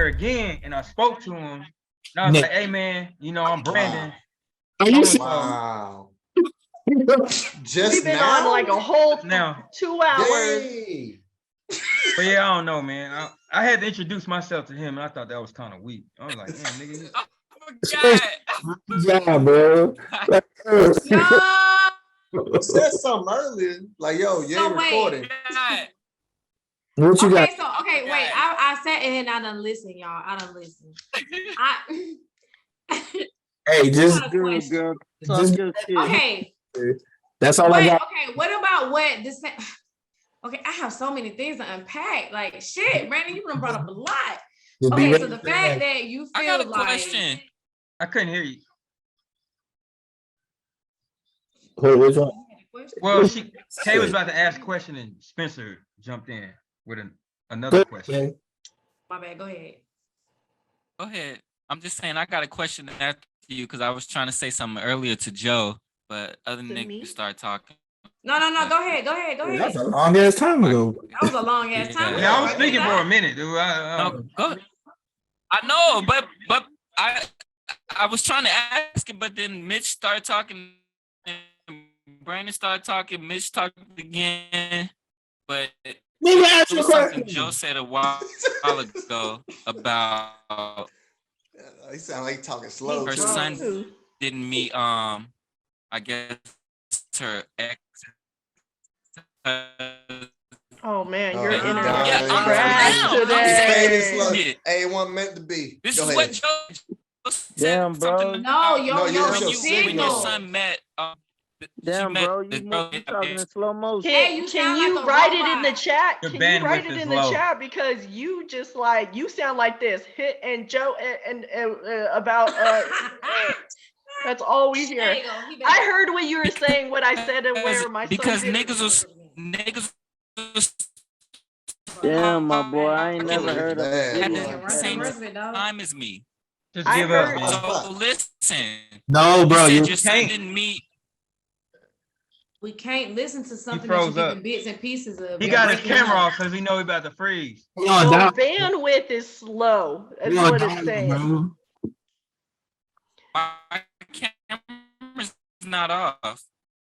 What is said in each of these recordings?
there again, and I spoke to him. And I was like, "Hey, man, I'm Brandon." Are you Wow. Just we've been on like a whole 2 hours. Yay. But yeah, I don't know, man. I had to introduce myself to him, and I thought that was kind of weak. I was like, "Damn, nigga." Yeah, bro. You said something earlier, like, "Yo, you ain't recording." What you got? Wait. I sat in and I done listen, y'all. I done listen. Hey, just girl. Okay. That's all I got. Okay, what about what this? Okay, I have so many things to unpack. Like shit, Brandon, you done brought up a lot. Okay, so the fact that you feel I got a like question. I couldn't hear you. Which one? Well, Kay was about to ask a question, and Spencer jumped in with another question. My bad. Go ahead. Go ahead. I'm just saying I got a question after you because I was trying to say something earlier to Joe, but other niggas start talking. No. Go ahead. That's a long ass time ago. That was a long ass time. Yeah, I was speaking for a minute, dude. No, go. I know, but I was trying to ask it, but then Mitch started talking, Brandon started talking, Mitch talked again, but it was something Joe said a while ago about. He sound like talking slow. Her son didn't meet I guess her ex. Oh man, you're in trash today. Hey, it wasn't meant to be. This is what Joe said. Damn, bro. No, yo, when your son met. Damn, bro, you talking in slow motion. Can you write it in the chat? Can you write it in the chat? Because you just like, you sound like this. Hit and Joe and about that's all we hear. I heard what you were saying, what I said, and where my because son niggas was damn, my boy, I ain't never heard of it. At the same time as me. Just give up, man. So listen. No, bro, you just didn't meet. We can't listen to something that you're giving bits and pieces of. He got his camera off because we know he about to freeze. The bandwidth is slow. That's what it's saying. My camera's not off.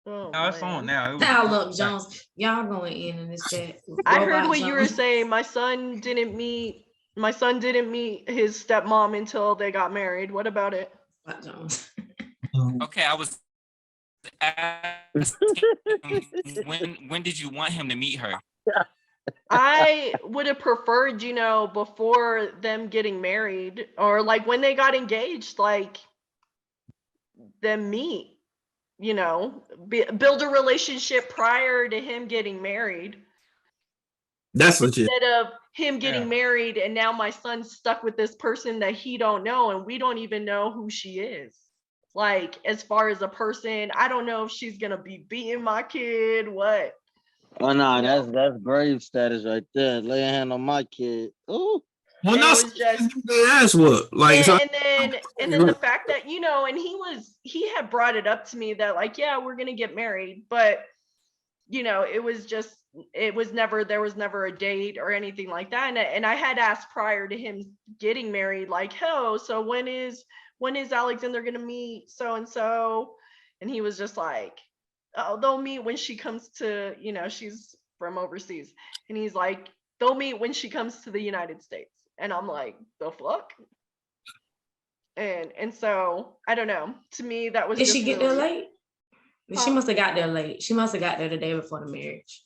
Oh, no, it's on now. Now look, Jones, y'all going in this chat. I heard what you were saying. My son didn't meet his stepmom until they got married. What about it? Jones. Okay, I was asking when did you want him to meet her? I would have preferred, before them getting married, or like when they got engaged, like them meet, build a relationship prior to him getting married. That's legit. Instead of him getting married and now my son's stuck with this person that he don't know and we don't even know who she is. Like, as far as a person, I don't know if she's gonna be beating my kid, what? Oh no, that's grave status right there. Lay a hand on my kid. Ooh. Well, no, that's what. Like, and then the fact that, and he had brought it up to me that like, yeah, we're gonna get married, but there was never a date or anything like that. And I had asked prior to him getting married, like, so when is Alexander gonna meet so and so? And he was just like, oh, they'll meet when she comes to, she's from overseas. And he's like, they'll meet when she comes to the United States. And I'm like, the fuck? And so I don't know. To me, that was. Did she get there late? She must have got there late. She must have got there the day before the marriage.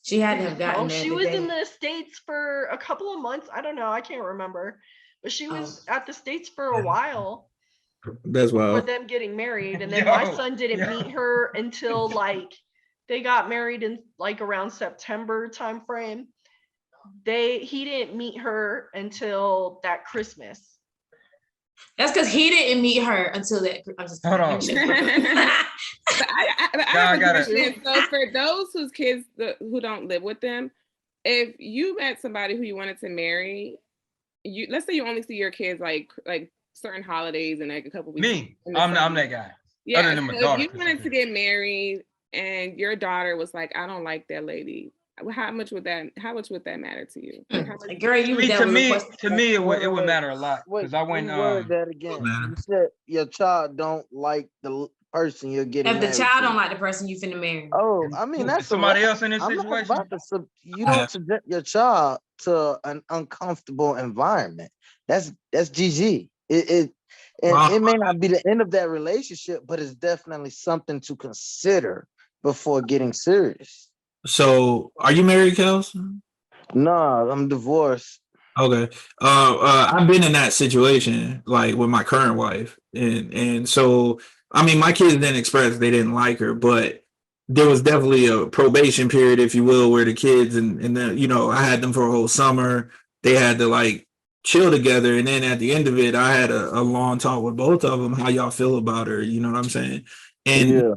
She had to have gotten there. She was in the States for a couple of months. I don't know. I can't remember. But she was at the States for a while. That's wild. For them getting married. And then my son didn't meet her until like they got married in like around September timeframe. He didn't meet her until that Christmas. That's because he didn't meet her until that. Hold on. I have a question. So for those whose kids who don't live with them, if you met somebody who you wanted to marry, let's say you only see your kids like certain holidays and like a couple weeks. Me, I'm that guy. Yeah. So if you wanted to get married and your daughter was like, I don't like that lady, how much would that matter to you? Like, how much, Girl, you would To me, it would matter a lot because I went. Word that again. You said your child don't like the person you're getting if the married child to. don't like the person you finna marry. Oh, I mean that's somebody else in this I'm not situation. about to you don't subject your child to an uncomfortable environment. That's GG. It may not be the end of that relationship, but it's definitely something to consider before getting serious. So, are you married, Kels? No, I'm divorced. Okay. I've been in that situation, like with my current wife, and so I mean, my kids didn't express they didn't like her, but there was definitely a probation period, if you will, where the kids and then I had them for a whole summer. They had to like chill together, and then at the end of it, I had a long talk with both of them. How y'all feel about her? You know what I'm saying? And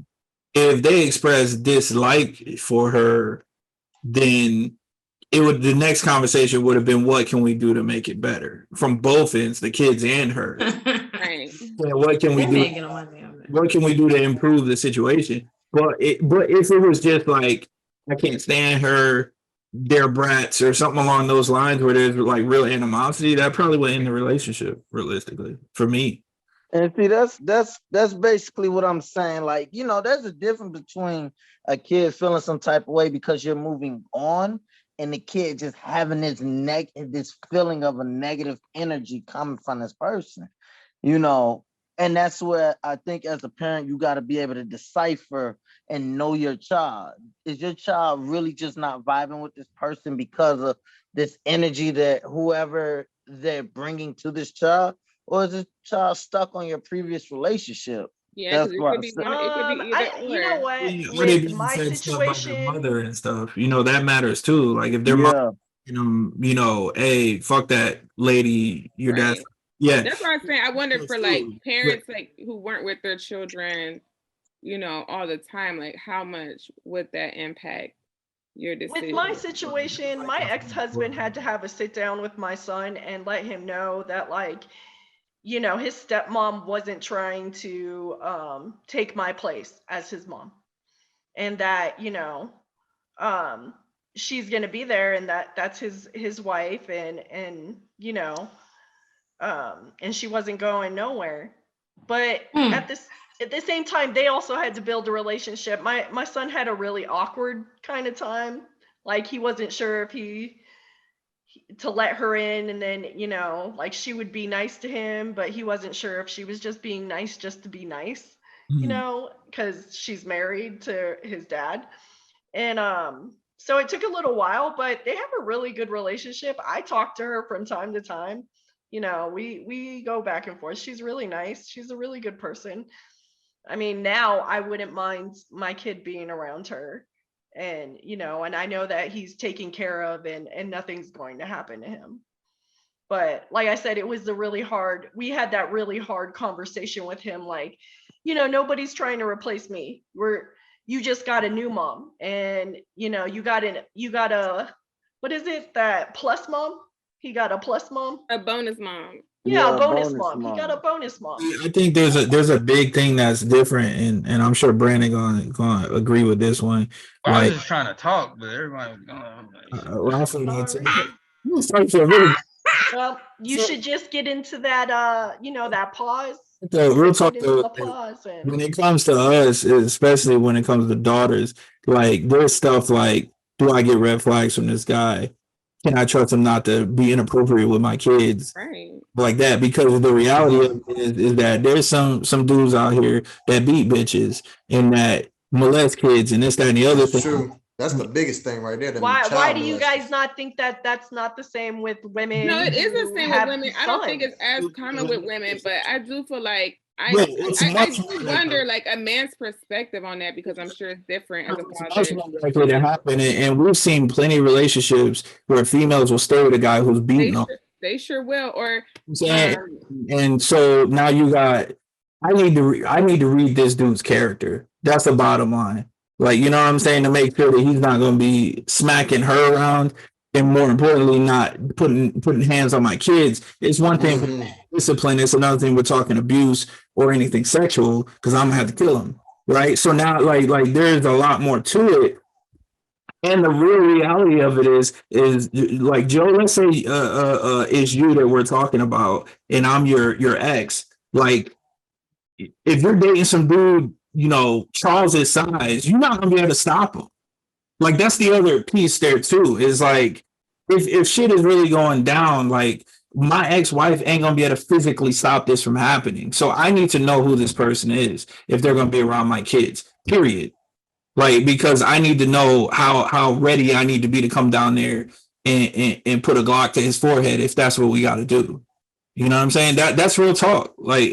if they express dislike for her, then the next conversation would have been, what can we do to make it better from both ends, the kids and her? right. Yeah, what can we do? What can we do to improve the situation? But if it was just like, I can't stand her, they're brats or something along those lines where there's like real animosity, that probably would end the relationship realistically for me. And see, that's basically what I'm saying. Like, there's a difference between a kid feeling some type of way because you're moving on, and the kid just having this feeling of a negative energy coming from this person, and that's where I think as a parent, you got to be able to decipher and know your child. Is your child really just not vibing with this person because of this energy that whoever they're bringing to this child? Or is this child stuck on your previous relationship? Yeah, it could be either or. You know what? What they With my situation, their mother and stuff, that matters too. Like if their mom, hey, fuck that lady, your dad. Yeah, that's what I'm saying. I wonder for like parents like who weren't with their children, all the time. Like, how much would that impact your decision? With my situation, my ex-husband had to have a sit down with my son and let him know that, like, his stepmom wasn't trying to take my place as his mom, and that she's gonna be there, and that's his wife, and and she wasn't going nowhere. But at the same time, they also had to build a relationship. My son had a really awkward kind of time. Like, he wasn't sure if to let her in, and then like, she would be nice to him, but he wasn't sure if she was just being nice just to be nice, because she's married to his dad. And so it took a little while, but they have a really good relationship. I talk to her from time to time. We go back and forth. She's really nice. She's a really good person. I mean, now I wouldn't mind my kid being around her, and and I know that he's taken care of, and nothing's going to happen to him. But like I said, we had that really hard conversation with him, like, nobody's trying to replace me. You just got a new mom, and you got a, what is it, that plus mom? He got a plus mom, a bonus mom. Yeah, a bonus mom. He got a bonus mom. I think there's a big thing that's different, and I'm sure Brandon gonna agree with this one. Well, I was just trying to talk, but everybody was going. Well, you should just get into that that pause. Real talk though, when it comes to us, especially when it comes to daughters, like, there's stuff like, do I get red flags from this guy? Can I trust him not to be inappropriate with my kids? Right. Like that, because the reality of it is that there's some dudes out here that beat bitches and that molest kids and this, that, and the other thing. True. That's the biggest thing right there. Why do you guys not think that that's not the same with women? No, it is the same with women. I don't think it's as common with women, but I do feel like I do wonder, like, a man's perspective on that, because I'm sure it's different as a father. That happen, and we've seen plenty of relationships where females will stay with a guy who's beating them. They sure will. Or and so now you got, I need to read this dude's character. That's the bottom line. Like, you know what I'm saying, to make sure that he's not going to be smacking her around, and more importantly, not putting hands on my kids. It's one thing for discipline. It's another thing we're talking abuse or anything sexual, because I'm gonna have to kill him, right? So now, like there's a lot more to it. And the real reality of it is like Joe, let's say is you that we're talking about, and I'm your ex. Like, if you're dating some dude, Charles's size, you're not gonna be able to stop him. Like, that's the other piece there too. Is like, if shit is really going down, like, my ex-wife ain't gonna be able to physically stop this from happening. So I need to know who this person is if they're gonna be around my kids. Period. Like, because I need to know how ready I need to be to come down there and put a Glock to his forehead if that's what we got to do. You know what I'm saying? That's real talk. Like,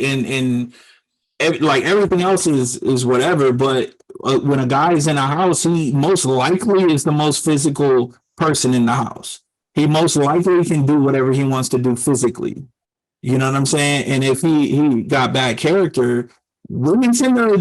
like, everything else is whatever. But when a guy is in a house, he most likely is the most physical person in the house. He most likely can do whatever he wants to do physically. You know what I'm saying? And if he got bad character, women tend to,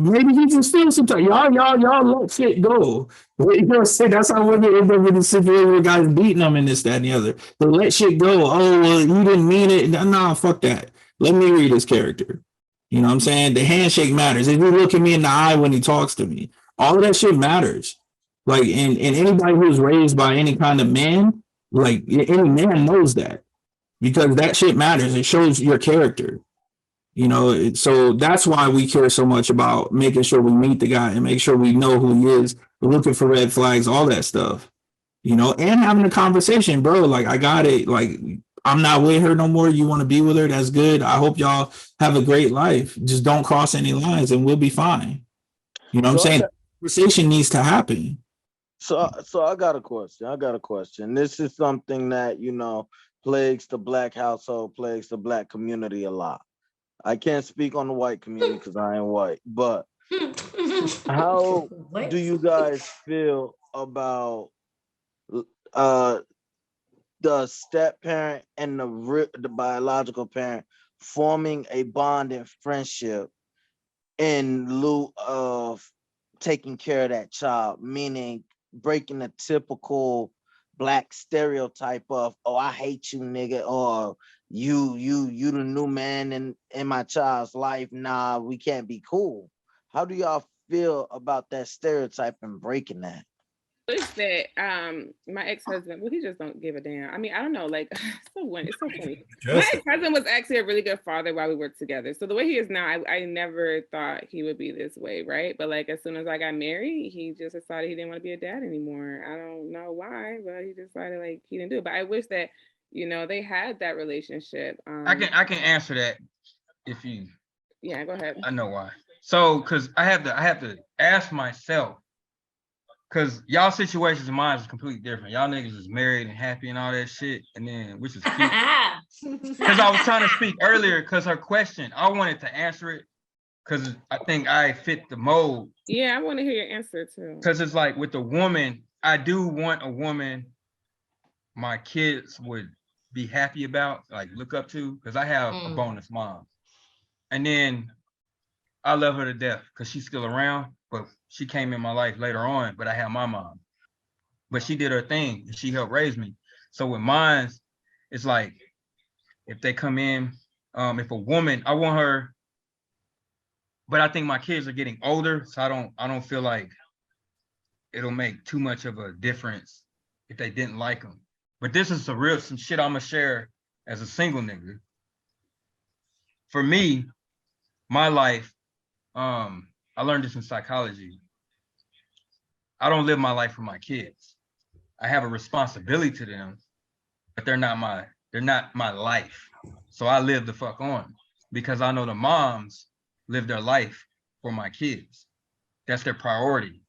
maybe he just feels sometimes. Y'all let shit go. You know, that's how women end up in the situation where guys beating them and this, that, and the other. They let shit go. Oh, well, you didn't mean it. Nah, fuck that. Let me read his character. You know what I'm saying? The handshake matters. If you look at me in the eye when he talks to me, all of that shit matters. Like, and anybody who's raised by any kind of man, like, any man knows that. Because that shit matters. It shows your character. So that's why we care so much about making sure we meet the guy and make sure we know who he is, looking for red flags, all that stuff, and having a conversation, bro. Like, I got it. Like, I'm not with her no more. You want to be with her? That's good. I hope y'all have a great life. Just don't cross any lines and we'll be fine. You know what I'm saying? Conversation needs to happen. So I got a question. This is something that, plagues the black household, plagues the black community a lot. I can't speak on the white community because I ain't white, but how do you guys feel about the step parent and the biological parent forming a bond and friendship in lieu of taking care of that child, meaning breaking the typical black stereotype of, oh, I hate you, nigga, or you the new man in my child's life. Nah, we can't be cool. How do y'all feel about that stereotype and breaking that? Wish that my ex-husband, well, he just don't give a damn. I mean, I don't know, like, it's so funny. My ex-husband was actually a really good father while we worked together. So the way he is now, I never thought he would be this way, right? But like, as soon as I got married, he just decided he didn't want to be a dad anymore. I don't know why, but he decided like he didn't do it. But I wish that, they had that relationship. I can answer that if you. Yeah, go ahead. I know why. So, because I have to ask myself. Because y'all situations and mine is completely different. Y'all niggas is married and happy and all that shit. And then, which is cute. Because I was trying to speak earlier, because her question, I wanted to answer it. Because I think I fit the mold. Yeah, I want to hear your answer too. Because it's like with the woman, I do want a woman my kids would be happy about, like look up to. Because I have a bonus mom. And then I love her to death because she's still around. But she came in my life later on, but I had my mom. But she did her thing and she helped raise me. So with mine, it's like, if they come in, if a woman, I want her, but I think my kids are getting older, so I don't feel like it'll make too much of a difference if they didn't like them. But this is some shit I'm gonna share as a single nigga. For me, my life, I learned this in psychology. I don't live my life for my kids. I have a responsibility to them, but they're not my life. So I live the fuck on because I know the moms live their life for my kids. That's their priority.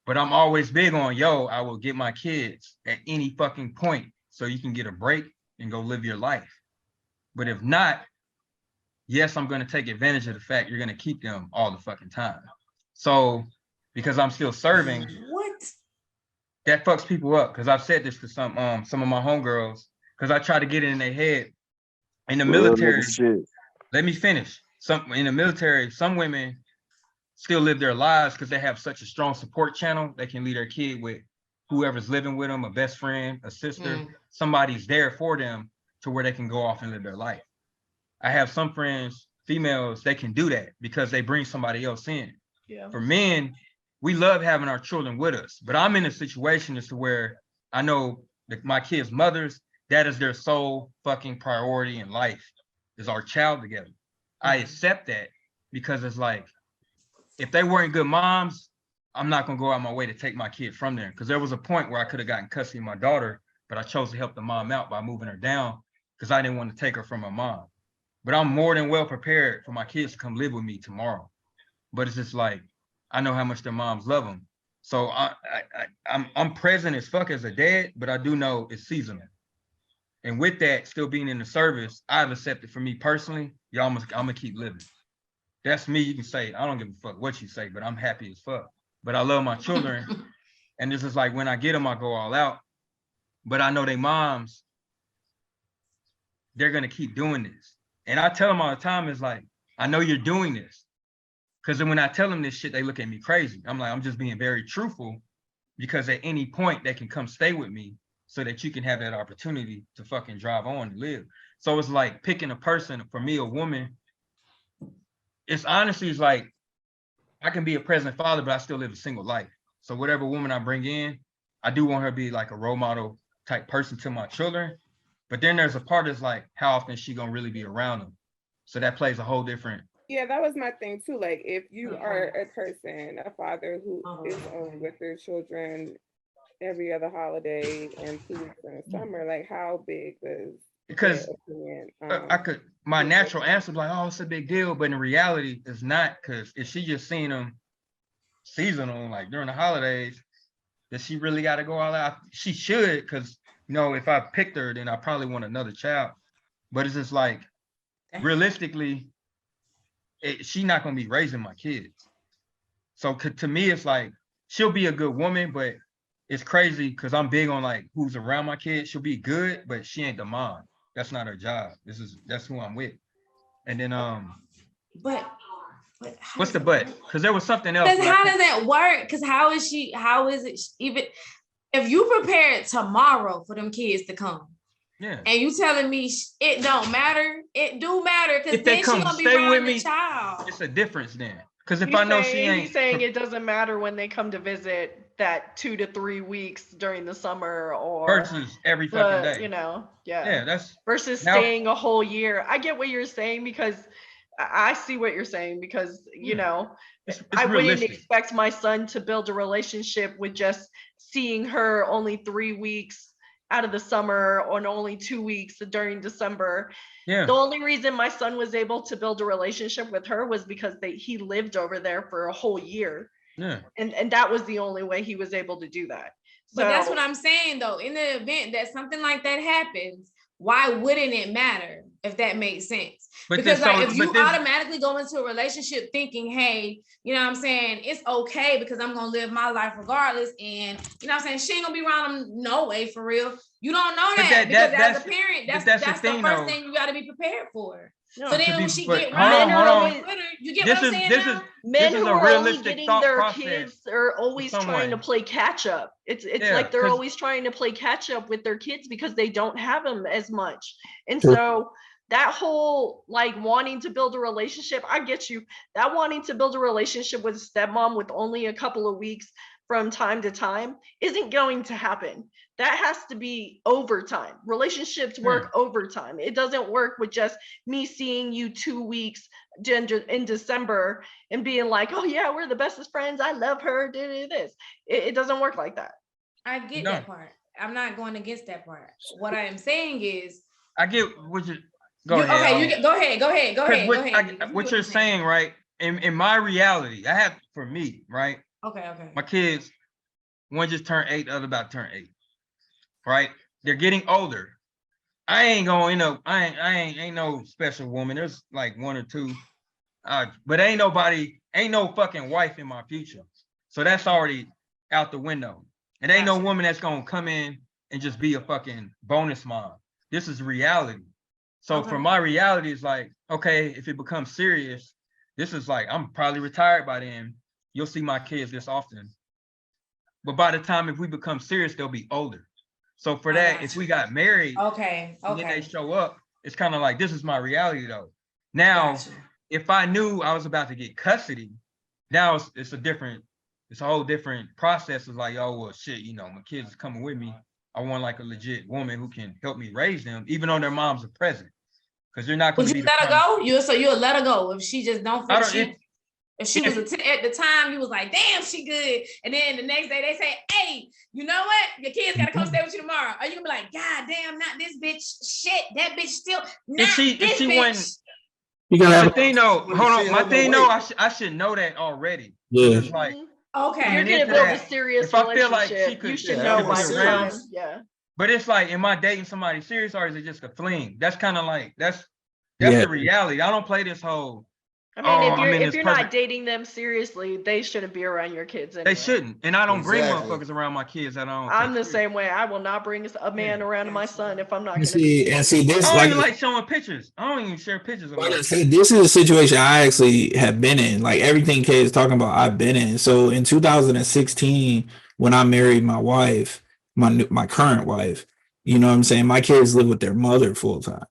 But I'm always big on, I will get my kids at any fucking point so you can get a break and go live your life. But if not, yes, I'm going to take advantage of the fact you're going to keep them all the fucking time. So, because I'm still serving, that fucks people up. Because I've said this to some of my homegirls, because I try to get it in their head. In the military, let me finish. In the military, some women still live their lives because they have such a strong support channel. They can leave their kid with whoever's living with them, a best friend, a sister. Somebody's there for them to where they can go off and live their life. I have some friends, females, they can do that because they bring somebody else in. Yeah. For men, we love having our children with us, but I'm in a situation as to where I know that my kids' mothers, that is their sole fucking priority in life, is our child together. I accept that because it's like, if they weren't good moms, I'm not gonna go out my way to take my kid from there. Because there was a point where I could have gotten custody of my daughter, but I chose to help the mom out by moving her down because I didn't want to take her from her mom. But I'm more than well prepared for my kids to come live with me tomorrow. But it's just like, I know how much their moms love them. So I'm present as fuck as a dad, but I do know it's seasonal. And with that, still being in the service, I've accepted for me personally, I'm gonna keep living. That's me. You can say, I don't give a fuck what you say, but I'm happy as fuck. But I love my children. And this is like, when I get them, I go all out. But I know they moms, they're gonna keep doing this. And I tell them all the time, it's like, I know you're doing this. Because then when I tell them this shit, they look at me crazy. I'm like, I'm just being very truthful, because at any point they can come stay with me so that you can have that opportunity to fucking drive on and live. So it's like picking a person, for me, a woman, it's honestly, it's like, I can be a present father, but I still live a single life. So whatever woman I bring in, I do want her to be like a role model type person to my children. But then there's a part that's like, how often is she gonna really be around them? So that plays a whole different. Yeah, that was my thing too. Like, if you are a person, a father who is only with their children every other holiday and 2 weeks in the summer, like, how big does? Because I could, my natural answer is like, oh, it's a big deal, but in reality, it's not. Because if she just seen them seasonal, like during the holidays, does she really got to go all out? She should, because if I picked her, then I probably want another child. But it's just like, realistically, she's not gonna be raising my kids. So to me, it's like, she'll be a good woman, but it's crazy because I'm big on like who's around my kids. She'll be good, but she ain't the mom. That's not her job. That's who I'm with. And then But what's the but? Because there was something else. Because how does that work? Because how is it even if you prepared tomorrow for them kids to come? Yeah. And you telling me it don't matter? It do matter, because then she's gonna be stay around with the me, child. it's a difference then. Because if I know she ain't, he's saying it doesn't matter when they come to visit that 2 to 3 weeks during the summer, or versus every fucking day. Yeah, that's versus now, staying a whole year. I get what you're saying, because I see what you're saying, because it's I wouldn't expect my son to build a relationship with just seeing her only 3 weeks out of the summer, or only 2 weeks during December. Yeah. The only reason my son was able to build a relationship with her was because he lived over there for a whole year. Yeah. And that was the only way he was able to do that. But that's what I'm saying though. In the event that something like that happens, why wouldn't it matter, if that makes sense? Because if you automatically go into a relationship thinking, hey, you know what I'm saying, it's okay because I'm gonna live my life regardless, and you know what I'm saying, she ain't gonna be around them no way, for real. You don't know that, because as a parent, that's the first thing you got to be prepared for. So then when she get around, you get what I'm saying now? Men who are only getting their kids are always trying to play catch up. It's like they're always trying to play catch up with their kids because they don't have them as much. And so that whole like wanting to build a relationship, I get you. That wanting to build a relationship with a stepmom with only a couple of weeks from time to time isn't going to happen. That has to be overtime. Relationships work overtime. It doesn't work with just me seeing you 2 weeks in December and being like, oh yeah, we're the bestest friends. I love her. This. It doesn't work like that. I get that part. I'm not going against that part. What I am saying is, I get what you go ahead. Okay, go ahead. What you're saying, right? In my reality, I have, for me, right? Okay. My kids, one just turned 8, the other about to turn 8. Right? They're getting older. I ain't going, I ain't no special woman. There's like 1 or 2. But ain't no fucking wife in my future. So that's already out the window. And ain't no woman that's gonna come in and just be a fucking bonus mom. This is reality. So for my reality, it's like, okay, if it becomes serious, this is like, I'm probably retired by then. You'll see my kids this often. But by the time, if we become serious, they'll be older. So for that, if we got married, and then they show up, it's kind of like, this is my reality though. Now, if I knew I was about to get custody, now it's a different it's a whole different process. It's like, oh well, shit, you know, my kids is coming with me. I want like a legit woman who can help me raise them, even though their moms are present. Because you're not going to be. Would you let her go? You'll let her go if she just don't feel if she was at the time, you was like, damn, she good. And then the next day they say, hey, you know what? Your kids gotta come stay with you tomorrow. Are you gonna be like, God damn, not this bitch? Shit, that bitch still not if she bitch. You gotta have the thing though, hold on. My thing though, I should know that already. Yeah. It's like, okay, you're gonna build a serious if I feel like she could, you should know by around. Yeah. But it's like, am I dating somebody serious or is it just a fling? That's kind of like that's the reality. I don't play this whole. I mean, if you're not dating them seriously, they shouldn't be around your kids anyway. They shouldn't. And I don't bring motherfuckers around my kids. I'm the same way. I will not bring a man around my son if I'm not going to see this. I don't even like showing pictures. I don't even share pictures of this is a situation I actually have been in. Like everything Kay is talking about, I've been in. So in 2016, when I married my wife, my current wife, you know what I'm saying? My kids live with their mother full time.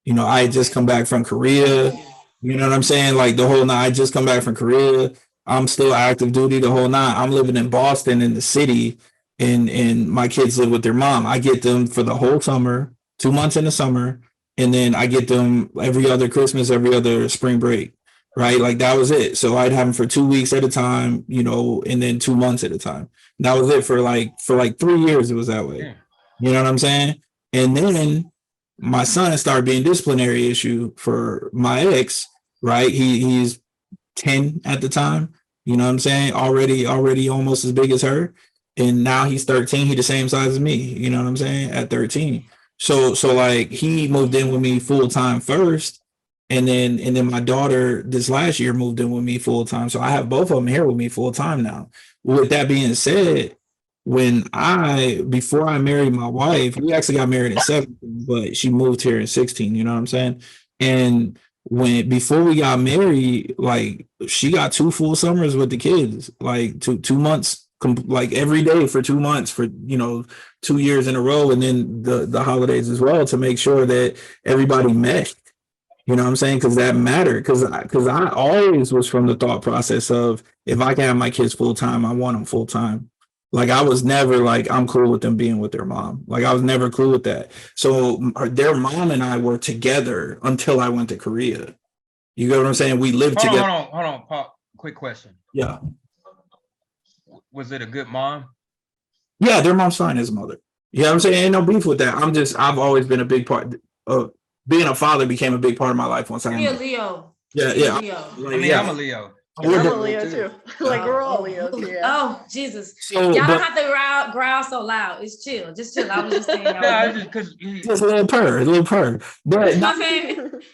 You know, I had just come back from Korea. You know what I'm saying? Like the whole night, I just come back from Korea. I'm still active duty the whole night. I'm living in Boston in the city, and my kids live with their mom. I get them for the whole summer, 2 months in the summer, and then I get them every other Christmas, every other spring break, right? Like that was it. So I'd have them for 2 weeks at a time, you know, and then 2 months at a time. And that was it for like 3 years. It was that way. You know what I'm saying? And then my son started being disciplinary issue for my ex, right? He's 10 at the time, you know what I'm saying? Already almost as big as her. And now he's 13. He the same size as me, you know what I'm saying? At 13. So like he moved in with me full time first. And then my daughter this last year moved in with me full time. So I have both of them here with me full time now. With that being said, before I married my wife, we actually got married in 17, but she moved here in 16, you know what I'm saying? And before we got married, like she got 2 full summers with the kids, like 2 months, like every day for 2 months for, you know, 2 years in a row. And then the holidays as well, to make sure that everybody meshed, you know what I'm saying? Cause that mattered. Cause I always was from the thought process of, if I can have my kids full time, I want them full time. Like I was never like, I'm cool with them being with their mom. Like I was never cool with that. So their mom and I were together until I went to Korea. You get what I'm saying? We lived together. Hold on, Pop. Quick question. Yeah. Was it a good mom? Yeah, their mom's fine as a mother. You know what I'm saying? Ain't no beef with that. I've always been a big part of being a father, became a big part of my life once I You're a Leo. Yeah. Leo. Like, I'm a Leo. I'm a Leo too. Like we're all Leos. Yeah. Oh Jesus! Y'all don't have to growl so loud. It's chill. Just chill. I was just saying. Just a little purr. But that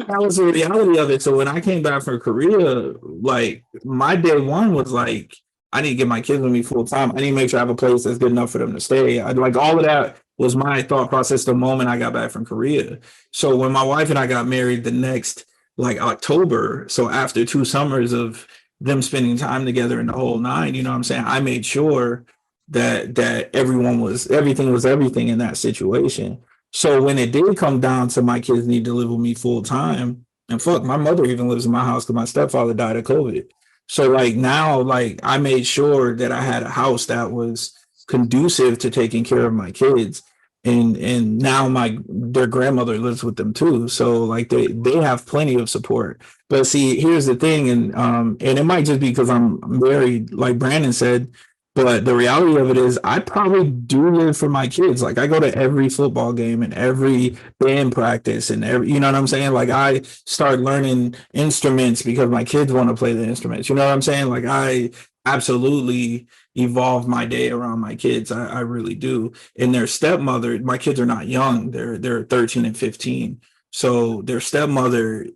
was the reality of it. So when I came back from Korea, like my day one was like, I need to get my kids with me full time. I need to make sure I have a place that's good enough for them to stay. Like all of that was my thought process the moment I got back from Korea. So when my wife and I got married the next like October, so after 2 summers of them spending time together in the whole 9, you know what I'm saying? I made sure that everything was everything in that situation. So when it did come down to my kids need to live with me full time, and fuck, my mother even lives in my house because my stepfather died of COVID. So like now, like I made sure that I had a house that was conducive to taking care of my kids. And now their grandmother lives with them too. So like they have plenty of support. But see, here's the thing, and it might just be because I'm married, like Brandon said, but the reality of it is I probably do live for my kids. Like I go to every football game and every band practice and you know what I'm saying? Like I start learning instruments because my kids want to play the instruments. You know what I'm saying? Like I absolutely evolve my day around my kids. I really do. And their stepmother, my kids are not young. They're 13 and 15. So their stepmother,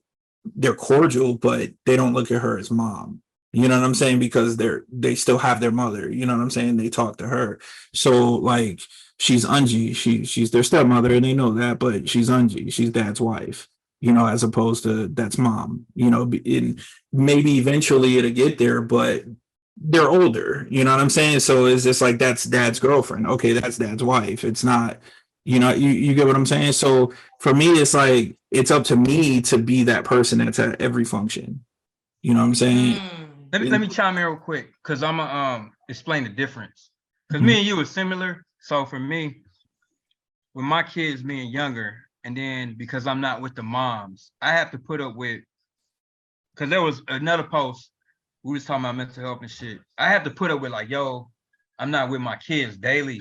they're cordial, but they don't look at her as mom. You know what I'm saying? Because they still have their mother. You know what I'm saying? They talk to her. So like she's Unji. She's their stepmother and they know that, but she's Unji. She's dad's wife, you know, as opposed to that's mom, you know, and maybe eventually it'll get there, but they're older, you know what I'm saying? So it's just like, that's dad's girlfriend. Okay, that's dad's wife. It's not, you know, you get what I'm saying? So for me, it's like, it's up to me to be that person that's at every function. You know what I'm saying? Let me chime in real quick because I'm gonna explain the difference. Because me and you are similar. So for me, with my kids being younger, and then because I'm not with the moms, I have to put up with, because there was another post, we was talking about mental health and shit. I have to put up with like, yo, I'm not with my kids daily.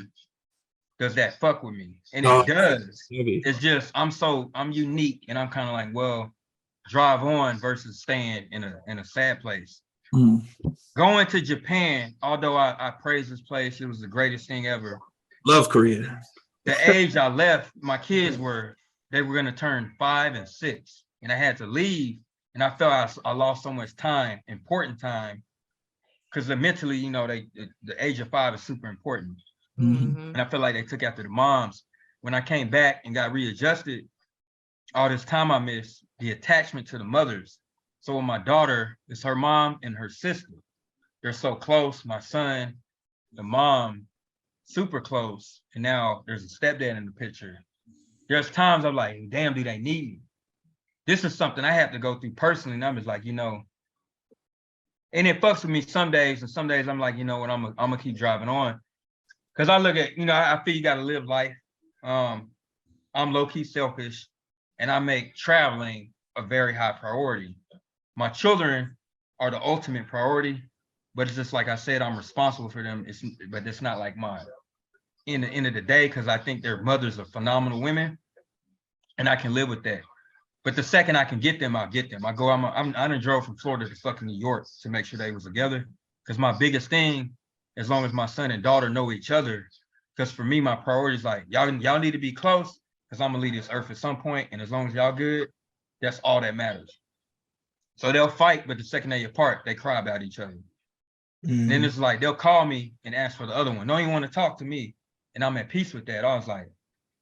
Does that fuck with me? And it does. It's just I'm unique, and I'm kind of like, well, drive on versus staying in a sad place. Going to Japan, although I praise this place, it was the greatest thing ever. Love Korea. The age I left, my kids were gonna turn 5 and 6, and I had to leave, and I felt I lost so much time, important time, because mentally, you know, the age of 5 is super important. And I feel like they took after the moms. When I came back and got readjusted, all this time I missed, the attachment to the mothers. So with my daughter, it's her mom and her sister. They're so close. My son, the mom, super close. And now there's a stepdad in the picture. There's times I'm like, damn, do they need me? This is something I have to go through personally. And I'm just like, you know, and it fucks with me some days. And some days I'm like, you know what, I'm gonna keep driving on. Because I look at, you know, I feel you got to live life. I'm low-key selfish, and I make traveling a very high priority. My children are the ultimate priority, but it's just like I said, I'm responsible for them. But it's not like mine. In the end of the day, because I think their mothers are phenomenal women, and I can live with that. But the second I can get them, I'll get them. I done drove from Florida to fucking New York to make sure they was together. Because my biggest thing, as long as my son and daughter know each other, because for me, my priority is like, y'all need to be close, because I'm gonna leave this earth at some point, and as long as y'all good, that's all that matters. So they'll fight, but the second they apart, they cry about each other. Then it's like, they'll call me and ask for the other one. Don't even want to talk to me, and I'm at peace with that. I was like,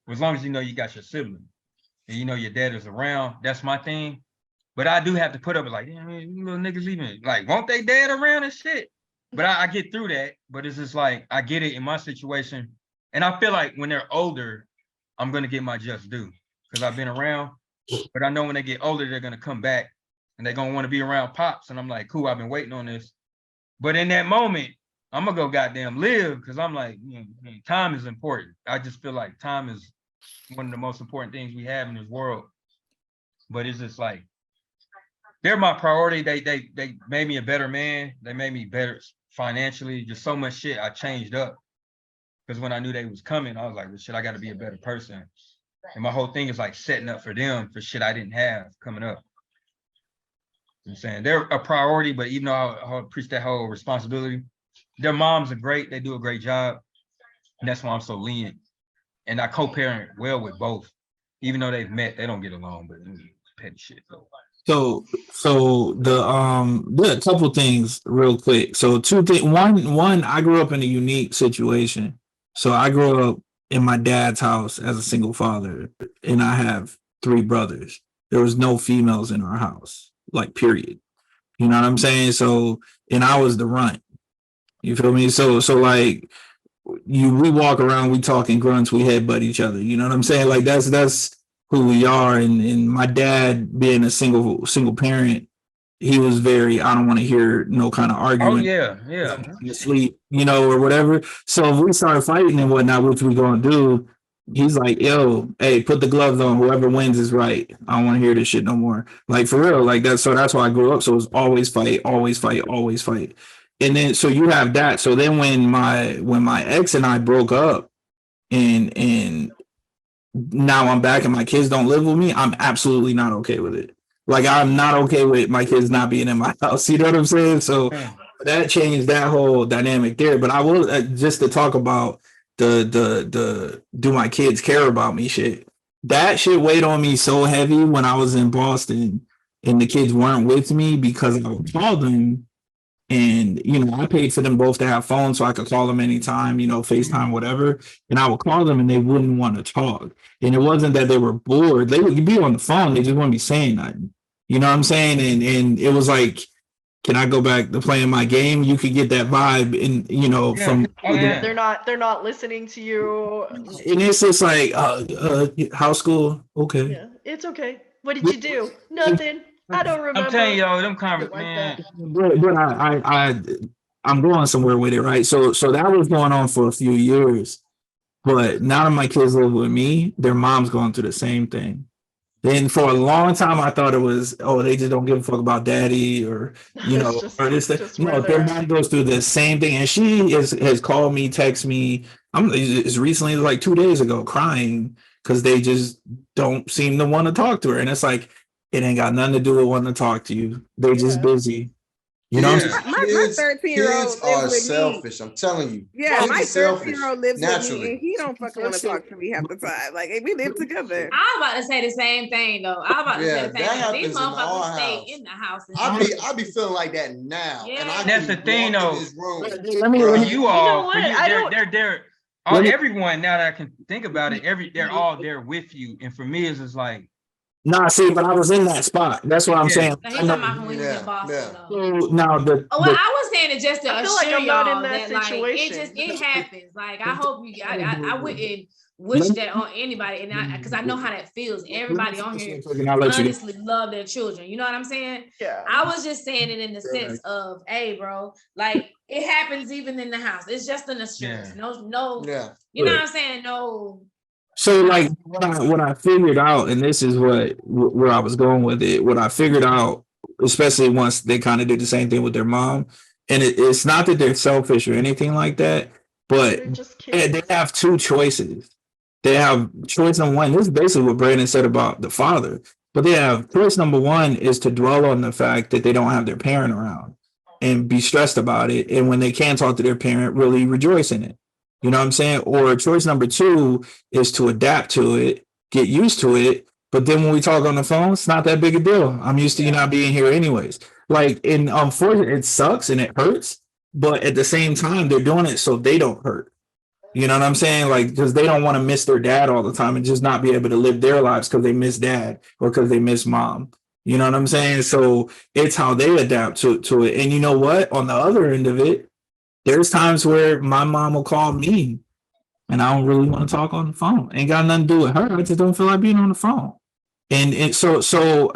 well, as long as you know you got your sibling, and you know your dad is around, that's my thing. But I do have to put up with like, yeah, man, you little niggas even, like, won't they dad around and shit? But I get through that, but it's just like, I get it in my situation. And I feel like when they're older, I'm going to get my just due because I've been around. But I know when they get older, they're going to come back and they're going to want to be around Pops. And I'm like, cool, I've been waiting on this. But in that moment, I'm going to go goddamn live because I'm like, you know, time is important. I just feel like time is one of the most important things we have in this world. But it's just like, they're my priority. They made me a better man. They made me better financially, just so much shit I changed up. Because when I knew they was coming, I was like, well, shit, I got to be a better person. And my whole thing is like setting up for them for shit I didn't have coming up. You know what I'm saying? They're a priority, but even though I preach that whole responsibility, their moms are great. They do a great job. And that's why I'm so lenient. And I co-parent well with both. Even though they've met, they don't get along, but petty shit though. So there are a couple things real quick. So two things. One, I grew up in a unique situation. So I grew up in my dad's house as a single father, and I have 3 brothers. There was no females in our house, like period. You know what I'm saying? So, and I was the runt. You feel me? So like we walk around, we talking grunts, we headbutt each other. You know what I'm saying? Like that's who we are. And my dad being a single parent, he was very, I don't want to hear no kind of argument. Oh yeah. Sleep, you know, or whatever. So if we started fighting and whatnot, what we gonna do? He's like, yo, hey, put the gloves on. Whoever wins is right. I don't want to hear this shit no more. Like for real. Like that's why I grew up. So it was always fight. And then so you have that. So then when my ex and I broke up and now I'm back and my kids don't live with me, I'm absolutely not okay with it. Like I'm not okay with my kids not being in my house. You know what I'm saying? So that changed that whole dynamic there. But I will just to talk about the do my kids care about me shit. That shit weighed on me so heavy when I was in Boston and the kids weren't with me because I would call them. And, you know, I paid for them both to have phones so I could call them anytime, you know, FaceTime, whatever. And I would call them and they wouldn't want to talk. And it wasn't that they were bored. They would be on the phone. They just wouldn't be saying nothing. You know what I'm saying? And it was like, can I go back to playing my game? You could get that vibe and, you know, from. Oh, yeah. They're not listening to you. And it's just like, house school. Okay. Yeah, it's okay. What did you do? Nothing. I don't remember. I'm telling y'all, them like man. But I'm going somewhere with it, right? So that was going on for a few years. But now that my kids live with me, their mom's going through the same thing. Then for a long time, I thought it was, oh, they just don't give a fuck about daddy or, or this thing. No, their mom goes through the same thing. And she has called me, text me. As recently as like 2 days ago, crying because they just don't seem to want to talk to her. And it's like, it ain't got nothing to do with wanting to talk to you. They're just busy. You know, my 13-year-old kids are selfish. I'm telling you. Yeah, my 13-year-old lives with me, and he don't fucking want to talk to me half the time. Like we live together. I'm about to say the same thing though. I'm about to say the same thing. These motherfuckers stay in the house. I be feeling like that now. Yeah. And that's the thing though. You all, they're everyone. Now that I can think about it, they're all there with you. And for me, it's just like. Nah, see, but I was in that spot. That's what I'm saying. He's talking about when he was in Boston. Now I was saying it just to assure y'all that like it happens. Like I hope you. I wouldn't wish that on anybody, and because I know how that feels. Everybody on here honestly love their children. You know what I'm saying? Yeah. I was just saying it in the sense of, hey, bro, like it happens even in the house. It's just an assurance. Yeah. No. Yeah. You know what I'm saying? No. So like what I figured out, and this is where I was going with it, what I figured out, especially once they kind of did the same thing with their mom, and it's not that they're selfish or anything like that, but they have two choices. They have choice number one. This is basically what Brandon said about the father, but they have choice number one is to dwell on the fact that they don't have their parent around and be stressed about it, and when they can talk to their parent, really rejoice in it. You know what I'm saying? Or choice number two is to adapt to it, get used to it. But then when we talk on the phone, it's not that big a deal. I'm used to you not being here anyways. Like, and unfortunately, it sucks and it hurts. But at the same time, they're doing it so they don't hurt. You know what I'm saying? Like, because they don't want to miss their dad all the time and just not be able to live their lives because they miss dad or because they miss mom. You know what I'm saying? So it's how they adapt to it. And you know what? On the other end of it, there's times where my mom will call me and I don't really want to talk on the phone. Ain't got nothing to do with her. I just don't feel like being on the phone. And so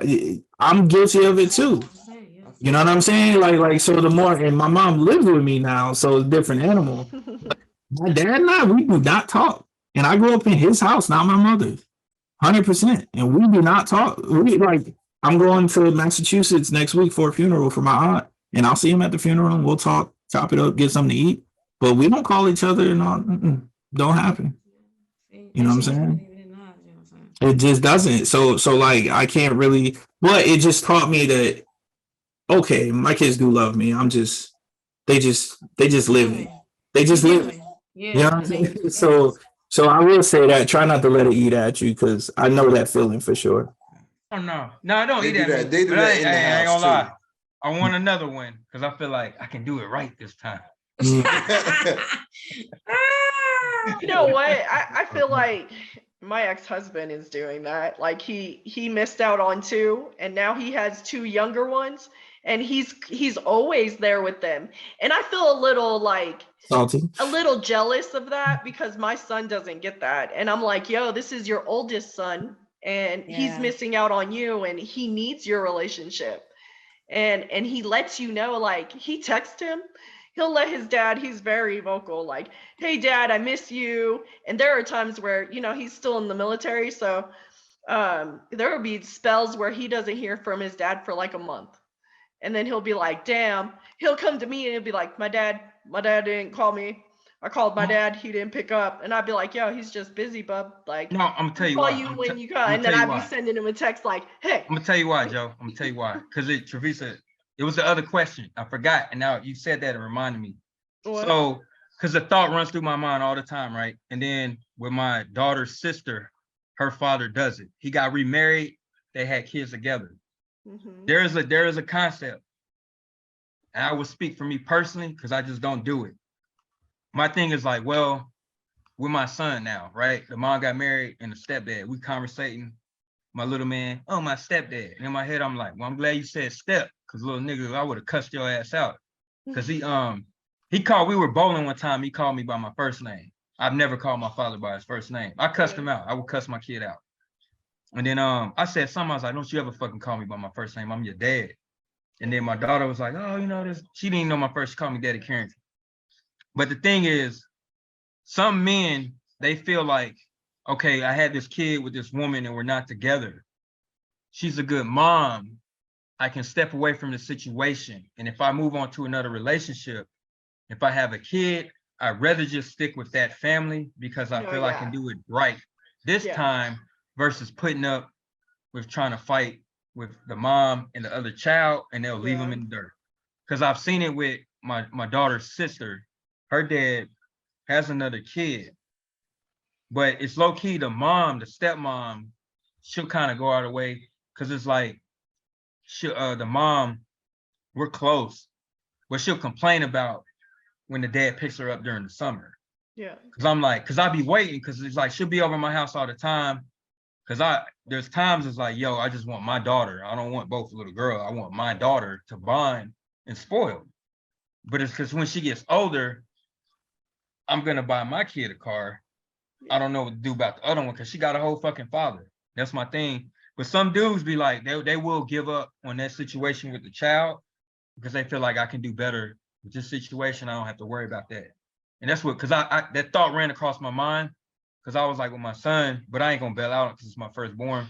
I'm guilty of it too. You know what I'm saying? Like so the more, and my mom lives with me now, so it's a different animal. My dad and I, we do not talk. And I grew up in his house, not my mother's. 100%. And we do not talk. I'm going to Massachusetts next week for a funeral for my aunt. And I'll see him at the funeral and we'll talk. Chop it up, get something to eat, but we don't call each other and all. Don't happen. You know what I'm saying? It just doesn't. So like I can't really. But it just taught me that okay, my kids do love me. They just live it. They just live it. You know what I'm saying? So I will say that. Try not to let it eat at you because I know that feeling for sure. Oh no, I don't eat at me. They do that in the house I ain't gonna lie. too. I want another one because I feel like I can do it right this time. You know what? I feel like my ex-husband is doing that. Like he missed out on two, and now he has two younger ones, and he's always there with them. And I feel a little like salty, a little jealous of that because my son doesn't get that. And I'm like, yo, this is your oldest son, and he's missing out on you, and he needs your relationship. And he lets you know, like he texts him, he'll let his dad, he's very vocal, like, hey dad, I miss you. And there are times where, he's still in the military. So there will be spells where he doesn't hear from his dad for like a month. And then he'll be like, damn, he'll come to me and he'll be like, my dad didn't call me. I called my dad, he didn't pick up. And I'd be like, yo, he's just busy, bub. Like, no, I'm gonna tell you why. Call you when you call. And then I'd be sending him a text like, hey. I'm gonna tell you why, Joe. I'm gonna tell you why. Because Teresa, it was the other question. I forgot. And now you said that, it reminded me. What? So, because the thought runs through my mind all the time, right? And then with my daughter's sister, her father does it. He got remarried. They had kids together. Mm-hmm. There is a concept. And I will speak for me personally because I just don't do it. My thing is like, well, with my son now, right? The mom got married and the stepdad, we conversating, my little man, oh, my stepdad. And in my head, I'm like, well, I'm glad you said step, because little nigga, I would have cussed your ass out. Because we were bowling one time, he called me by my first name. I've never called my father by his first name. I cussed him out. I would cuss my kid out. And then I said something, I was like, don't you ever fucking call me by my first name. I'm your dad. And then my daughter was like, oh, you know, this, she didn't know my first, she called me Daddy Carrington. But the thing is, some men, they feel like, okay, I had this kid with this woman and we're not together. She's a good mom. I can step away from the situation. And if I move on to another relationship, if I have a kid, I'd rather just stick with that family because I feel I can do it right this time versus putting up with trying to fight with the mom and the other child, and they'll leave them in the dirt. Because I've seen it with my daughter's sister. Her dad has another kid, but it's low key the mom, the stepmom, she'll kind of go out of the way because it's like the mom, we're close, but she'll complain about when the dad picks her up during the summer. Yeah. Cause I'm like, cause I'll be waiting, cause it's like she'll be over my house all the time. Cause there's times it's like, yo, I just want my daughter. I don't want both little girls. I want my daughter to bond and spoil. But it's cause when she gets older, I'm gonna buy my kid a car. I don't know what to do about the other one because she got a whole fucking father. That's my thing. But some dudes be like, they will give up on that situation with the child because they feel like I can do better with this situation. I don't have to worry about that. And that's what, because I that thought ran across my mind because I was like with my son, but I ain't gonna bail out because it's my firstborn.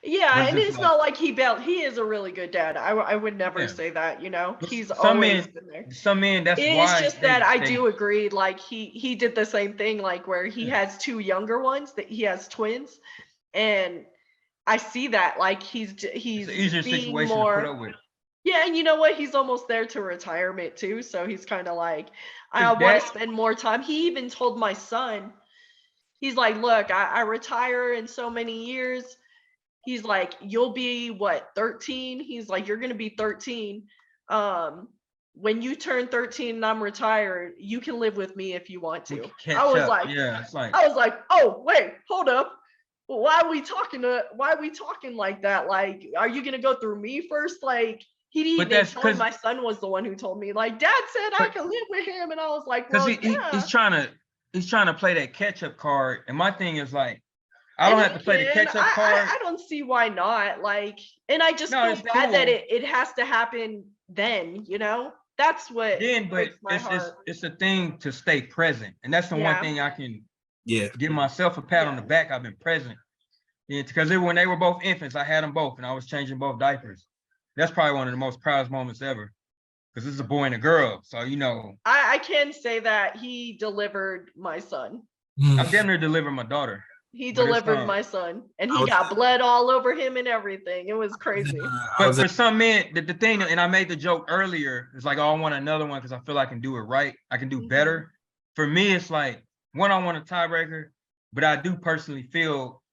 Yeah, and it's not like he bailed. He is a really good dad. I would never say that, you know. He's always been there. Some men, that's why. It's just that I do agree. Like he did the same thing, like where he has two younger ones, that he has twins, and I see that like he's it's an easier situation more, to put up with. Yeah, and you know what? He's almost there to retirement too, so he's kind of like, I want to spend more time. He even told my son, he's like, look, I retire in so many years. He's like, you'll be what, 13? He's like, you're gonna be 13. When you turn 13 and I'm retired, you can live with me if you want to. I was like, oh wait, hold up. Why are we talking like that? Like, are you gonna go through me first? Like, he didn't even tell me. My son was the one who told me. Like, Dad said I can live with him, and I was like, well, he's trying to play that catch-up card. And my thing is like, I don't have to play the catch-up card. I don't see why not. Like, and I just feel bad that it has to happen then, you know? That's what but it's a thing to stay present. And that's the one thing I can give myself a pat on the back. I've been present. Yeah, because when they were both infants, I had them both and I was changing both diapers. That's probably one of the most proudest moments ever. Because this is a boy and a girl. So, you know. I can say that he delivered my son. I'm damn near delivered my daughter. He delivered my son, and he got blood all over him and everything. It was crazy. But for some men, the thing, and I made the joke earlier, it's like, oh, I want another one because I feel I can do it right. I can do better. For me, it's like, one, I want a tiebreaker, but I do personally feel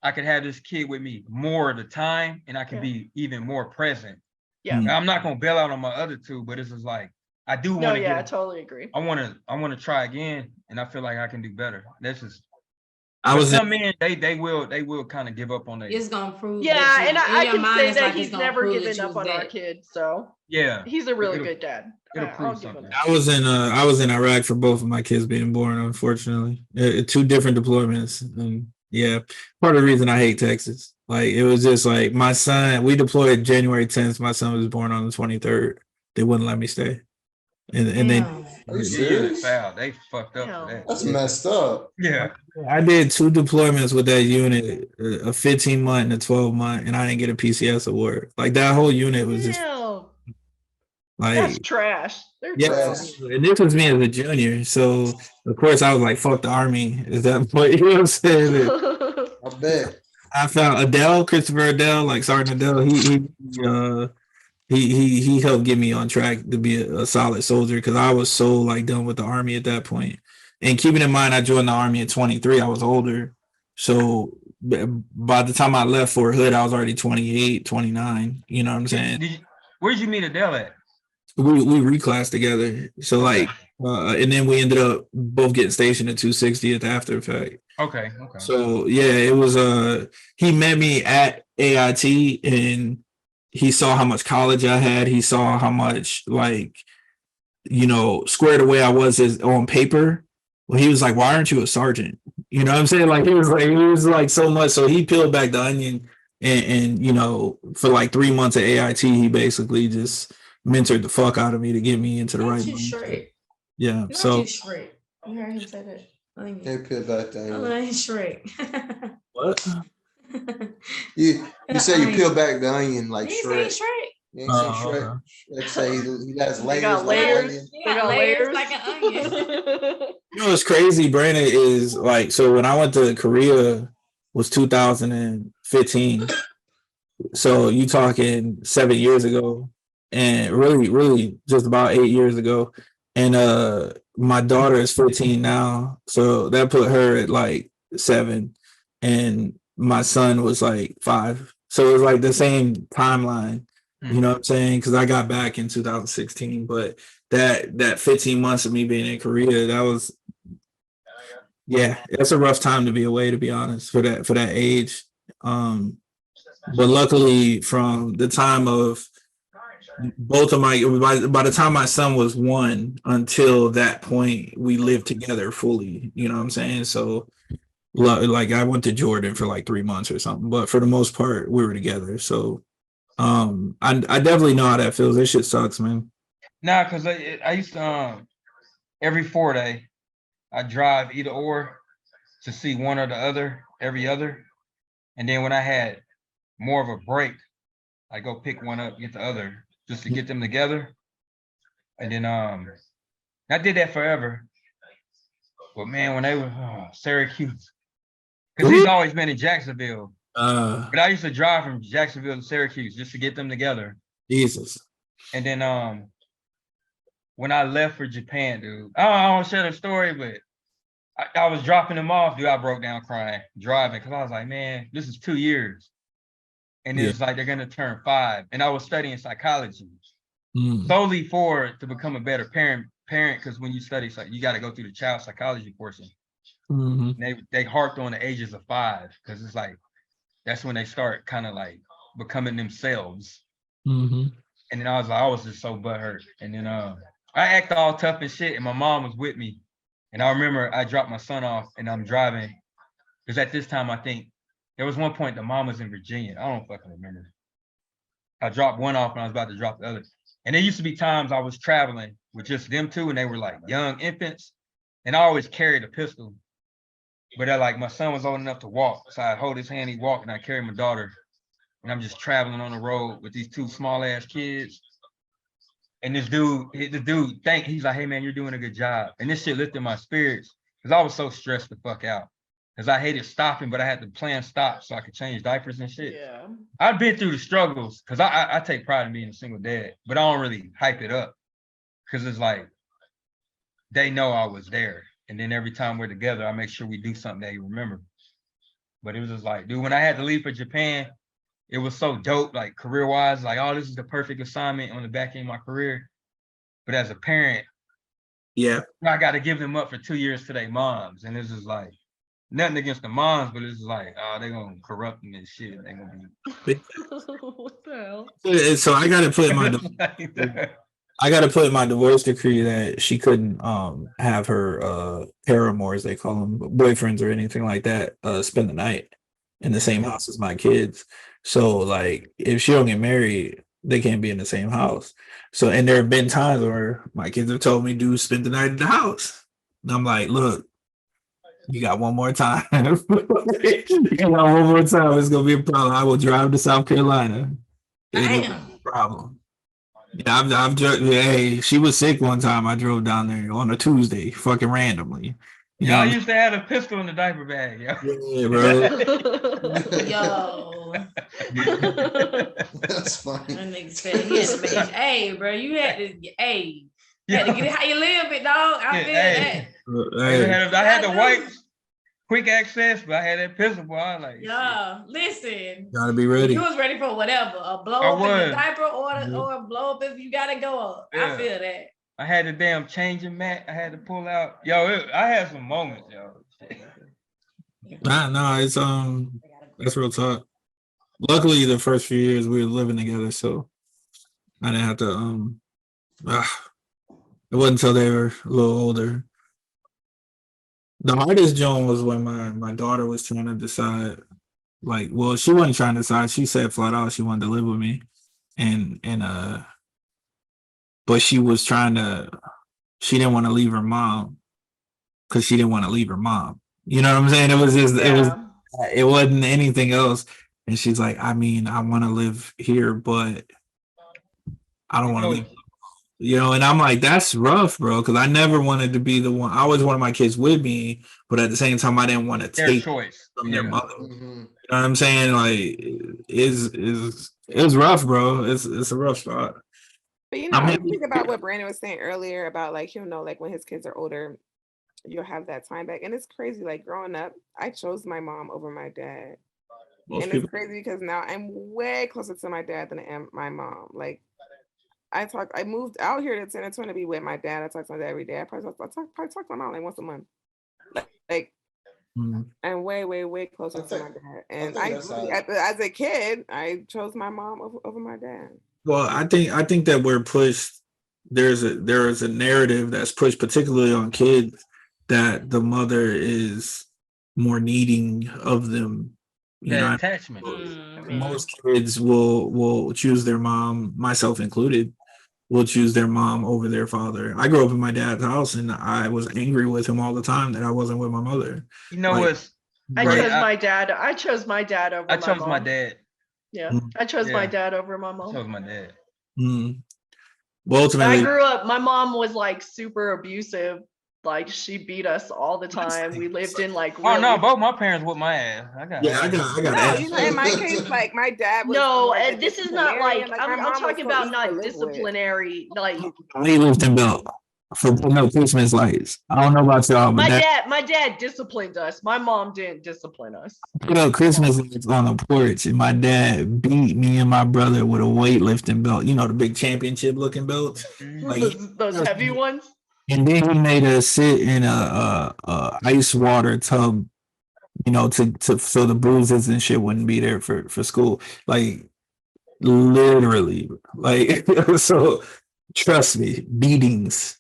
I could have this kid with me more of the time, and I can be even more present. Yeah, I'm not gonna bail out on my other two, but it's just like, I do want to. I totally agree. I want to try again, and I feel like I can do better. That's just. Some men, they will kind of give up on that. It's gonna prove. Yeah, and I can say that he's never given up on our kids. So yeah, he's a really good dad. I was in Iraq for both of my kids being born. Unfortunately, 2 different deployments. And yeah, part of the reason I hate Texas. Like, it was just like my son. We deployed January 10th. My son was born on the 23rd. They wouldn't let me stay, and then. Are you serious? They fucked up for that. That's messed up. Yeah. I did 2 deployments with that unit, a 15-month and a 12-month, and I didn't get a PCS award. Like, that whole unit was just like, that's trash. They're trash. And this was me as a junior, so of course I was like, "Fuck the Army." At that point, you know what I'm saying? I bet. I found Christopher Adele, like Sergeant Adele. He helped get me on track to be a solid soldier because I was so like done with the Army at that point. And keeping in mind, I joined the Army at 23. I was older. So by the time I left Fort Hood, I was already 28, 29. You know what I'm saying? Where'd you meet Adele at? We reclassed together. So like, and then we ended up both getting stationed at 260th after effect. Okay. So yeah, it was he met me at AIT and he saw how much college I had. He saw how much, like, you know, squared away I was on paper. Well, he was like, "Why aren't you a sergeant?" You know what I'm saying? Like he was like so much. So he peeled back the onion, and you know, for like 3 months at AIT, he basically just mentored the fuck out of me to get me into the right mindset. Yeah. Not So you Shrek. You heard him say that. They peel back the I onion. love Shrek. what? You say you peel back the onion like You Shrek. ain't seen Shrek. You ain't seen Shrek. Okay. Shrek say he has They layers got like an layers. onion. They got layers like an onion. You know what's crazy, Brandon, is like, so when I went to Korea was 2015. So you talking 7 years ago, and really just about 8 years ago. And my daughter is 15 now. So that put her at like 7. And my son was like 5. So it was like the same timeline. You know what I'm saying? Because I got back in 2016, but that 15 months of me being in Korea, that was, yeah, that's a rough time to be away, to be honest, for that age. But luckily, from the time of both of by the time my son was 1 until that point, we lived together fully. You know what I'm saying? So like I went to Jordan for like 3 months or something, but for the most part, we were together. So I definitely know how that feels. This shit sucks, man. Nah, because I used to every 4-day I drive either or to see one or the other every other, and then when I had more of a break, I go pick one up, get the other, just to get them together. And then I did that forever. But man, when they were Syracuse, because he's always been in Jacksonville. But I used to drive from Jacksonville to Syracuse just to get them together. Jesus. And then when I left for Japan, dude, I don't share the story, but I was dropping them off, dude. I broke down crying, driving, because I was like, man, this is 2 years. And it's like they're gonna turn 5. And I was studying psychology solely to become a better parent, because when you study, you got to go through the child psychology portion. They harped on the ages of 5, because it's like that's when they start kind of like becoming themselves. And then I was just so butthurt. And then I act all tough and shit, and my mom was with me. And I remember I dropped my son off, and I'm driving, because at this time I think there was one point the mom was in Virginia. I don't fucking remember. I dropped one off and I was about to drop the other. And there used to be times I was traveling with just them two, and they were like young infants. And I always carried a pistol. But like my son was old enough to walk. So I hold his hand, he walked, and I carry my daughter. And I'm just traveling on the road with these 2 small ass kids. And this dude, he's like, hey man, you're doing a good job. And this shit lifted my spirits, because I was so stressed the fuck out. Because I hated stopping, but I had to plan stops so I could change diapers and shit. Yeah. I've been through the struggles, because I take pride in being a single dad, but I don't really hype it up, because it's like they know I was there. And then every time we're together, I make sure we do something that you remember. But it was just like, dude, when I had to leave for Japan, it was so dope, like career-wise, like, oh, this is the perfect assignment on the back end of my career. But as a parent, I got to give them up for 2 years to their moms. And it's just like, nothing against the moms, but it's just like, oh, they're going to corrupt them and shit. They're going to be. What the hell? So I got to put in my divorce decree that she couldn't have her paramours, they call them, boyfriends or anything like that, spend the night in the same house as my kids. So like if she don't get married, they can't be in the same house. So, and there have been times where my kids have told me, dude, spend the night in the house. And I'm like, look, you got one more time. It's gonna be a problem. I will drive to South Carolina. It's a problem. Yeah, hey, she was sick one time. I drove down there on a Tuesday, fucking randomly. Y'all used to have a pistol in the diaper bag, yo. Yeah, bro. Yo. That's funny. That nigga said he had to make, hey, bro, you had to get it how you live it, dog. I feel that. I had the wipes, quick access, but I had that pistol, boy. I was like, yeah, listen. Gotta be ready. You was ready for whatever, a blow up in the diaper or a blow up if you gotta go up. Yeah. I feel that. I had the damn changing mat. I had to pull out. Yo, I had some moments, yo. No, it's that's real talk. Luckily, the first few years we were living together, so I didn't have to it wasn't until they were a little older. The hardest joint was when my daughter was trying to decide. Like, well, she wasn't trying to decide. She said flat out she wanted to live with me, and but she was trying to. She didn't want to leave her mom because she didn't want to leave her mom. You know what I'm saying? It was just Yeah. it wasn't anything else. And she's like, I mean, I want to live here, but I don't want to leave. You know, and I'm like, that's rough, bro, because I never wanted to be the one. I always wanted my kids with me, but at the same time, I didn't want to Their take choice. from their mother. Mhm. You know what I'm saying? Like, it's rough, bro. It's a rough spot. But you know, I'm I happy. think about what Brandon was saying earlier about like he'll know like when his kids are older, you'll have that time back. And it's crazy. Like growing up, I chose my mom over my dad. Most And people, it's crazy because now I'm way closer to my dad than I am my mom. Like I moved out here to San Antonio to be with my dad. I talk to my dad every day. I probably talk to my mom like once a month. Like Mhm. I'm way closer to my dad. And I that's really, how- as a kid, I chose my mom over my dad. Well, I think that we're pushed. There is a narrative that's pushed, particularly on kids, that the mother is more needing of them. You That know, attachment. I mean, most kids will choose their mom, myself included, will choose their mom over their father. I grew up in my dad's house, and I was angry with him all the time that I wasn't with my mother. You know Like, what's I Right. chose my dad. I chose my dad over I my chose mom. my dad. Yeah, Mm. I chose my Yeah. dad over my I mom. chose my dad. Well, I ultimately, grew up, my mom was like super abusive. Like she beat us all the time. We lived in like Oh no, really both my parents whipped my ass. I got No, ask. you know, in my case, like my dad was no, more and the this is not disciplinarian. like Like my I'm mom was talking so about easy to not live with. disciplinary. Like We lived in Belt for putting up Christmas lights. I don't know about y'all, but my dad disciplined us. My mom didn't discipline us. put up Christmas lights on the porch, and my dad beat me and my brother with a weightlifting belt. You know, the big championship looking belts. Like, Those heavy ones. and then he made us sit in a ice water tub. You know, to so the bruises and shit wouldn't be there for school. Like, literally, like so. Trust me, beatings.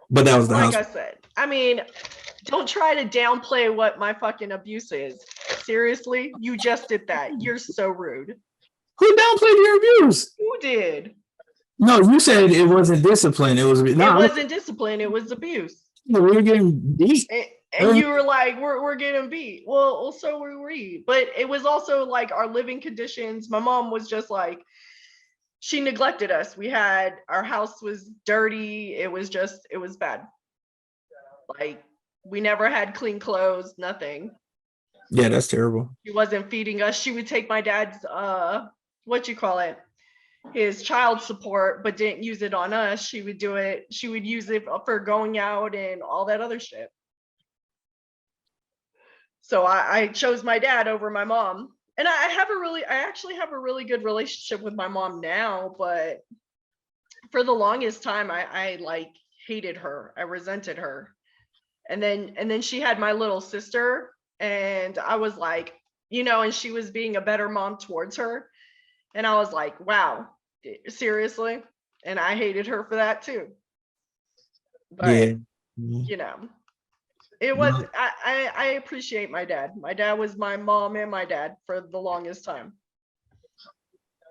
But that was the Like house. I said, I mean, don't try to downplay what my fucking abuse is. Seriously, you just did that. You're so rude. Who downplayed your abuse? Who did? No, you said it wasn't discipline. It was It wasn't discipline. It was abuse. we were getting beat. And you were like, we're getting beat. Well, so were we. But it was also like our living conditions. My mom was just like, she neglected us. Our house was dirty. It was bad. Like we never had clean clothes, nothing. Yeah, that's terrible. She wasn't feeding us. She would take my dad's his child support, but didn't use it on us. She would use it for going out and all that other shit. So I chose my dad over my mom. And I actually have a really good relationship with my mom now, but for the longest time I like hated her. I resented her. And then she had my little sister, and I was like, and she was being a better mom towards her. And I was like, wow, seriously? And I hated her for that too. But it was I appreciate my dad. My dad was my mom and my dad for the longest time.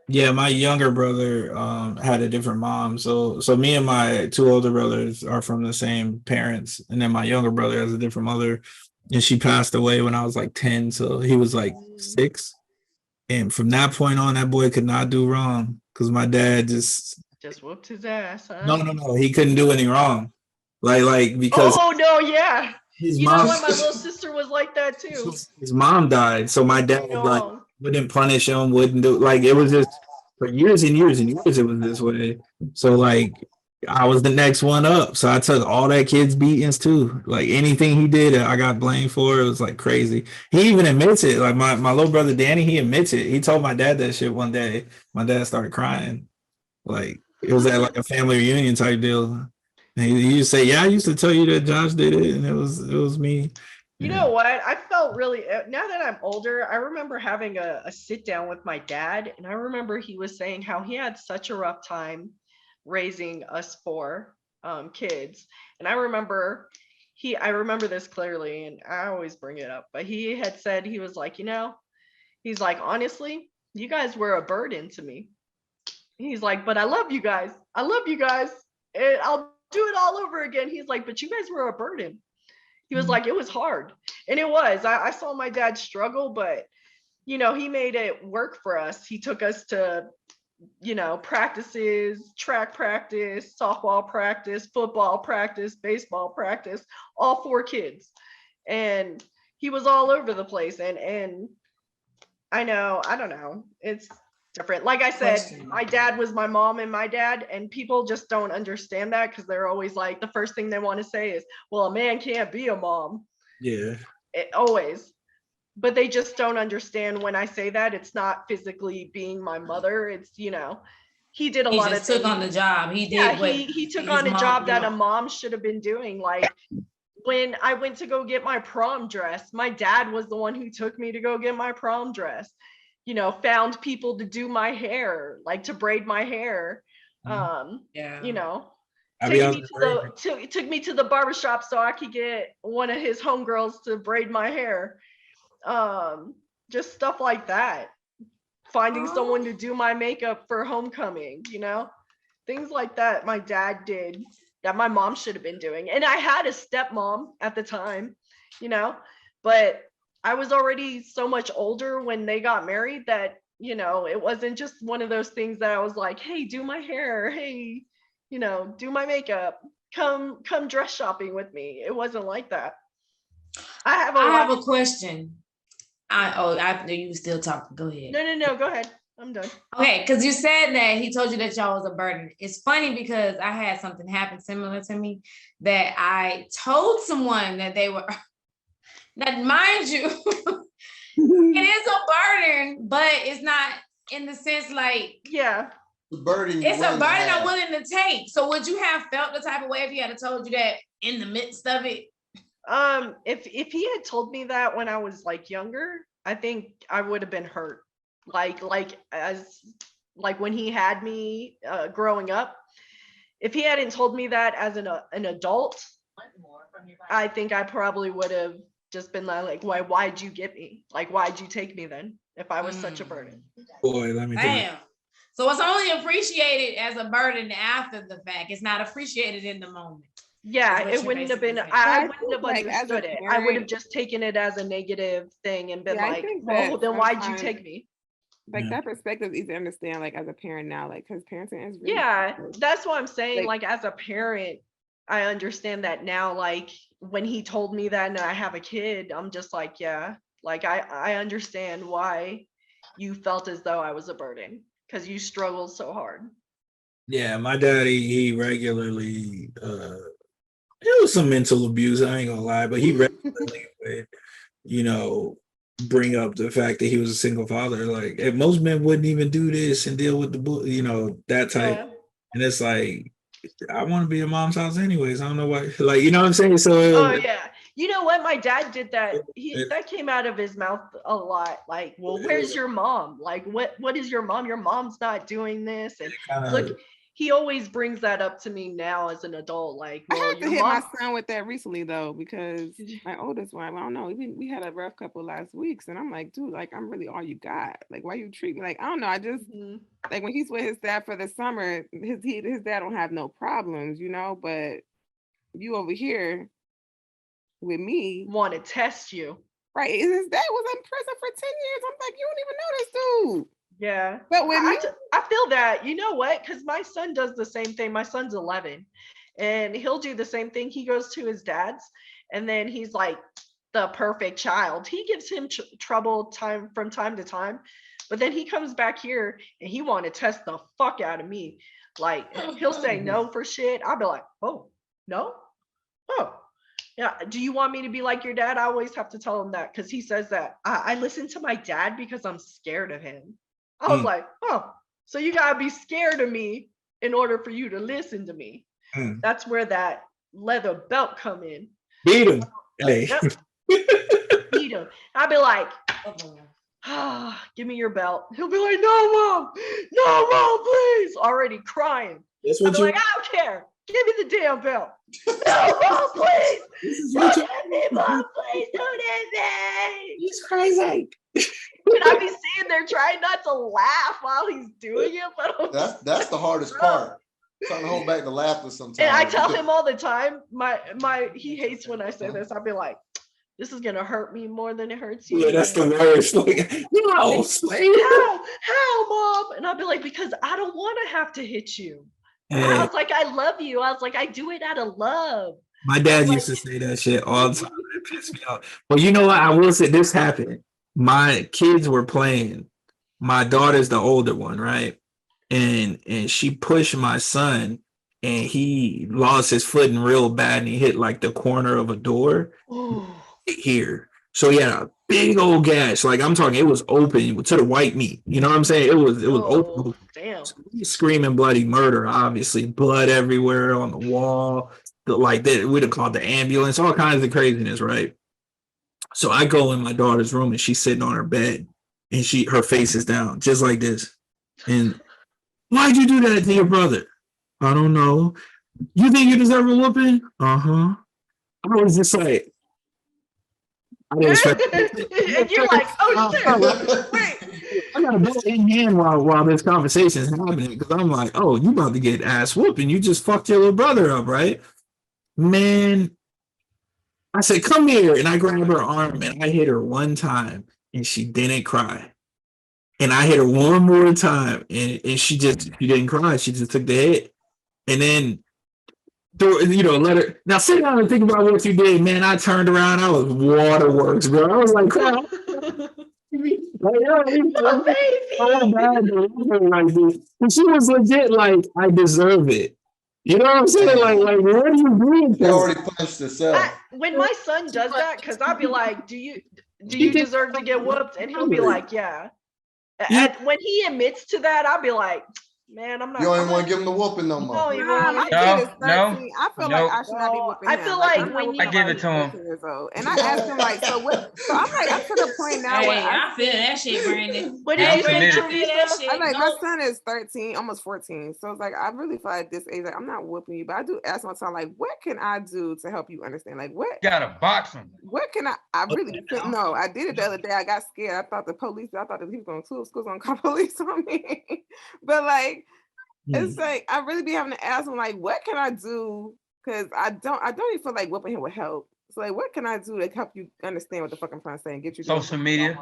Yeah, my younger brother had a different mom. So me and my two older brothers are from the same parents, and then my younger brother has a different mother, and she passed away when I was like 10, so he was like 6. And from that point on, that boy could not do wrong because my dad just whooped his ass, huh? No, he couldn't do any wrong. Like because oh no, yeah. His you mom, know what? My little sister was like that too. His mom died, so my dad like wouldn't punish him, wouldn't do like it was just for years and years and years it was this way. So like I was the next one up, so I took all that kid's beatings too. Like anything he did, I got blamed for. It was like crazy. He even admits it. Like my little brother Danny, he admits it. He told my dad that shit one day. My dad started crying. Like it was at like a family reunion type deal. And he used to say, "Yeah, I used to tell you that Josh did it, and it was me." You know what? I felt really, now that I'm older, I remember having a sit down with my dad, and I remember he was saying how he had such a rough time raising us 4 kids. And I remember I remember this clearly, and I always bring it up, but he had said, he was like, he's like, honestly, you guys were a burden to me. He's like, but I love you guys. I love you guys. And I'll do it all over again. He's like, but you guys were a burden. He was like, it was hard. And it was. I saw my dad struggle, but, he made it work for us. He took us to, practices, track practice, softball practice, football practice, baseball practice, all 4 kids. And he was all over the place. And I don't know. It's different. Like I said, my dad was my mom and my dad, and people just don't understand that because they're always like, the first thing they want to say is, well, a man can't be a mom. Yeah. Always. But they just don't understand when I say that it's not physically being my mother. It's, he did a lot of things. He took on the job. He did. He took on a job that a mom should have been doing. Like when I went to go get my prom dress, my dad was the one who took me to go get my prom dress. Found people to do my hair, like to braid my hair. Took me to the barbershop so I could get one of his homegirls to braid my hair. Just stuff like that. Finding someone to do my makeup for homecoming, things like that my dad did that my mom should have been doing. And I had a stepmom at the time, but I was already so much older when they got married that, it wasn't just one of those things that I was like, hey, do my hair. Hey, do my makeup. Come dress shopping with me. It wasn't like that. I have a question. I know you were still talking. Go ahead. No, go ahead. I'm done. Okay, because you said that he told you that y'all was a burden. It's funny because I had something happen similar to me that I told someone that they were, that mind you, it is a burden, but it's not in the sense like, yeah. The burden. It's a burden I'm willing to take. So would you have felt the type of way if he had told you that in the midst of it? If he had told me that when I was like younger, I think I would have been hurt. Like when he had me growing up, if he hadn't told me that as an adult, I think I probably would have just been like, why'd you get me? Like, why'd you take me then if I was such a burden? Boy, let me tell you. So it's only appreciated as a burden after the fact. It's not appreciated in the moment. Yeah, it wouldn't have been, I wouldn't have understood it. I would have just taken it as a negative thing and been like, well, then why'd you take me? Like that perspective is easy to understand, like as a parent now, like because parenting is really hard. That's what I'm saying. Like as a parent, I understand that now. Like when he told me that and I have a kid, I'm just like, yeah, like I understand why you felt as though I was a burden because you struggled so hard. Yeah, my daddy, he regularly it was some mental abuse, I ain't gonna lie, but he regularly would, bring up the fact that he was a single father. Like, if most men wouldn't even do this and deal with that type. Yeah. And it's like, I want to be at mom's house anyways. I don't know why. Like, you know what I'm saying? So yeah. You know what? My dad did that. That came out of his mouth a lot. Like, well, where's your mom? Like, what is your mom? Your mom's not doing this. And look, he always brings that up to me now as an adult. Like, well, I had to hit my son with that recently though, because my oldest one, I don't know, we had a rough couple last weeks, and I'm like, dude, like I'm really all you got. Like, why you treat me like, I don't know. I just like when he's with his dad for the summer, his dad don't have no problems, but you over here with me want to test you, right? His dad was in prison for 10 years. I'm like, you don't even know this dude. Yeah, but when I feel that, you know what? Because my son does the same thing. My son's 11, and he'll do the same thing. He goes to his dad's, and then he's like the perfect child. He gives him trouble from time to time, but then he comes back here and he want to test the fuck out of me. Like he'll say no for shit. I'll be like, oh no, oh yeah. Do you want me to be like your dad? I always have to tell him that because he says that I listen to my dad because I'm scared of him. I was like, oh, so you gotta be scared of me in order for you to listen to me. That's where that leather belt come in. Beat him. Hey. Beat him. I'd be like, give me your belt. He'll be like, no, mom, please. Already crying. That's what I'd be like, I don't care. Give me the damn belt. No, Mom, please. Don't hit me, Mom. Please don't hit me. He's crazy. And I be sitting there trying not to laugh while he's doing it, but that's the hardest part. Trying to hold back the laughter sometimes. And I tell him all the time, he hates when I say this. I'll be like, this is gonna hurt me more than it hurts you. Yeah, that's the worst. Like, no, how, Mom? And I'll be like, because I don't want to have to hit you. Yeah. I was like, I love you. I was like, I do it out of love. My dad used to say that shit all the time. It pissed me off. But you know what? I will say this happened. My kids were playing. My daughter's the older one, right? And she pushed my son, and he lost his footing real bad, and he hit like the corner of a door here. So he had a big old gash. Like I'm talking, it was open to the white meat. You know what I'm saying? It was open. Damn. So he's screaming bloody murder, obviously. Blood everywhere on the wall. Like that, we'd have called the ambulance, all kinds of craziness, right? So I go in my daughter's room, and she's sitting on her bed, and her face is down, just like this. And why'd you do that to your brother? I don't know. You think you deserve a whooping? Uh-huh. I was just like, I didn't expect And you're like, oh shit. Wait. I got a belt in hand while this conversation is happening, because I'm like, oh, you about to get ass whooping. You just fucked your little brother up, right? Man, I said, come here. And I grabbed her arm, and I hit her one time, and she didn't cry. And I hit her one more time, and she didn't cry. She just took the hit. And then, let her. Now sit down and think about what you did, man. I turned around. I was waterworks, bro. I was like, crap. And she was legit like, I deserve it. You know what I'm saying? Like what are you doing? They already punched herself. When my son does that, because I'll be like, do you deserve to get whooped? And he'll be like, yeah. And when he admits to that, I'll be like, man, I'm not. You don't even want to give him the whooping no more. My kid is 13. I feel like I should not be whooping him. I feel like when I give it to him. And I asked him like, so what? So I'm like, I'm to the point now Hey, where I feel that shit, Brandon. What did you say, committed. Teresa? I'm like, my son is 13, almost 14. So it's like, I really feel like at this age, like, I'm not whooping you, but I do ask my son, like, what can I do to help you understand? Like, what? Gotta box him. What can I really couldn't know. I did it the other day. I got scared. I thought that he was going to school's going to call police on me. But like, it's like, I really be having to ask him, like, what can I do? Because I don't even feel like whooping him would help. So like, what can I do to help you understand what the fuck I'm trying to say and get you social media?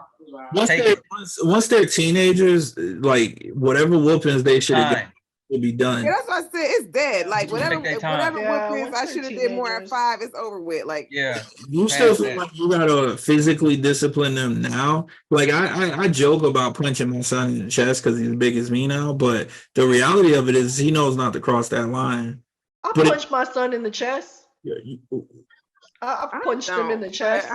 Once they're teenagers, like whatever whoopings they should have got will be done. Yeah, that's what I said. It's dead. Like whatever whoopings I should have did more at 5, it's over with. Like you still feel like you gotta physically discipline them now. Like I joke about punching my son in the chest because he's big as me now, but the reality of it is he knows not to cross that line. I punched my son in the chest. Yeah, I punched him in the chest.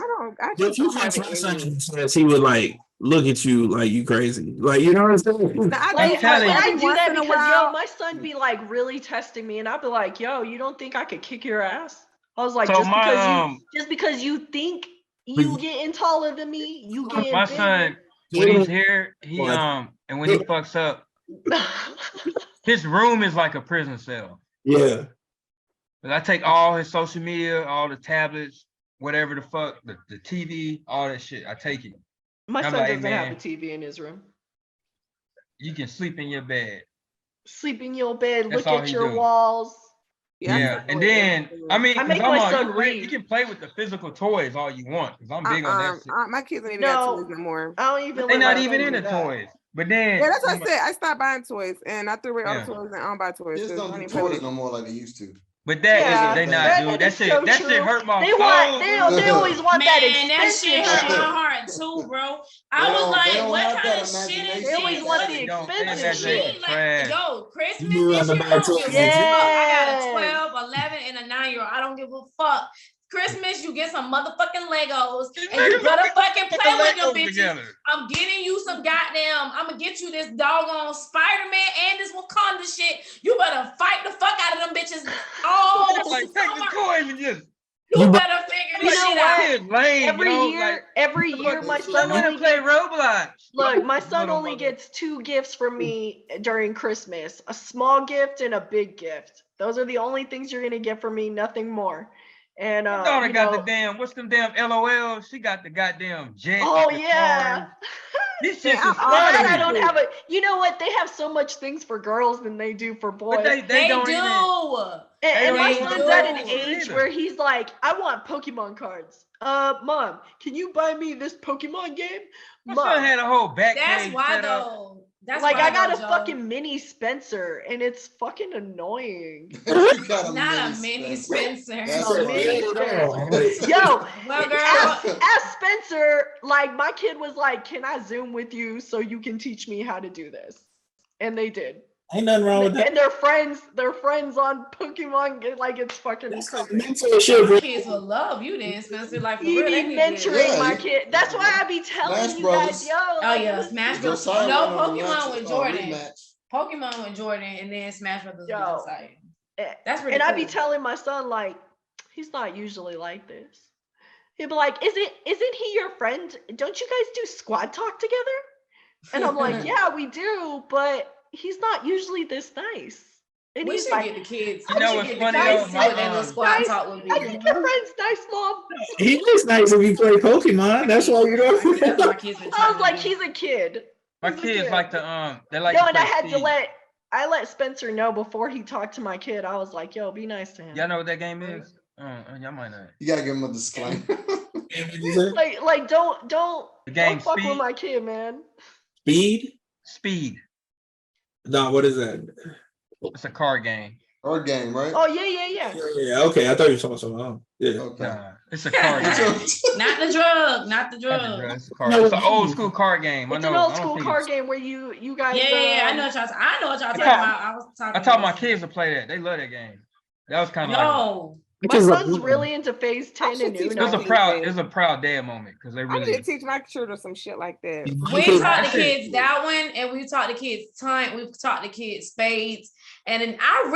If you punch my son in the chest, he would like look at you like you crazy. Like, you know what I'm saying? I do that because my son be like really testing me, and I'll be like, yo, you don't think I could kick your ass? I was like, so just because you think you getting taller than me, you getting my bigger. son when he's here, he and when he fucks up, his room is like a prison cell. Yeah. But I take all his social media, all the tablets, whatever the fuck, the TV, all that shit. I take it. My son doesn't have a TV in his room. You can sleep in your bed. Sleep in your bed, look at your walls. Yeah. And then, I mean, I make my son read. You can play with the physical toys all you want, because I'm big on that shit. My kids don't even have toys no more. I don't even. They're not even into toys. But then, that's what I said. I stopped buying toys, and I threw away all the toys, and I don't buy toys. Kids don't do toys no more like they used to. But they not, dude. That shit hurt my soul. They always want that that expensive shit hurt my heart too, bro. I was like, what kind of shit is this? They always want the expensive shit. Yo, Christmas this year, I don't give a fuck. I got a 12, 11, and a 9-year-old. I don't give a fuck. Christmas, you get some motherfucking Legos, and you better fucking play with them bitches. Together. I'm getting you some goddamn, I'm gonna get you this doggone Spider-Man and this Wakanda shit. You better fight the fuck out of them bitches all like, take the toys and just. You better figure this shit out. Lame, every year, my son only play Roblox. Look, my son only gets 2 gifts from me during Christmas: a small gift and a big gift. Those are the only things you're gonna get from me, nothing more. And My daughter got the damn, what's them damn LOL? She got the goddamn jet. Oh yeah. These shits is That I don't have it. You know what? They have so much things for girls than they do for boys. But they don't do. And my son's at an age where he's like, I want Pokemon cards. Mom, can you buy me this Pokemon game? My son had a whole back That's page why set though. That's like why I got a Joe. fucking mini Spencer, and it's fucking annoying. Not a mini Spencer. Yo, well, girl, ask Spencer. Like my kid was like, "Can I Zoom with you so you can teach me how to do this?" And they did. Ain't nothing wrong with that. And they're friends on Pokemon. Like it's fucking perfect. Your kids will love you then, Spencer. Like for You real, need mentoring my kid. That's why I be telling you that, yo. Oh yeah, Smash Brothers. No, Pokemon with Jordan. Pokemon with Jordan, and then Smash Brothers with Josiah. That's pretty. And cool. I be telling my son like, he's not usually like this. He'd be like, isn't he your friend? Don't you guys do squad talk together? And I'm like, yeah, we do, but he's not usually this nice. And we he's should like, get the kids. You know what's funny? Squad talk would be. I think your friend's nice, Mom. He looks nice if you play Pokemon. That's why you don't. I was like, he's a kid. My kids like to they like. No, to and I play had Speed. I let Spencer know before he talked to my kid. I was like, yo, be nice to him. Y'all know what that game is? Y'all might not. You gotta give him a disclaimer. like don't The game fuck Speed? with my kid, man. Speed. No, what is that? It's a card game. Card game, right? Oh yeah. Yeah. Okay, I thought you were talking about something else. Yeah. Okay. Nah, it's a card game. Not the drug. Not the drug. It's a card. It's an old school card game. It's an old school card game where you guys. Yeah. I know what y'all talking about. I taught my kids to play that. They love that game. That was kind of no. My son's really into Phase 10 and Uno. It was a proud dad moment because they really. I need to teach my children some shit like that. We taught the kids that one, and we taught the kids time. We've taught the kids spades, and then after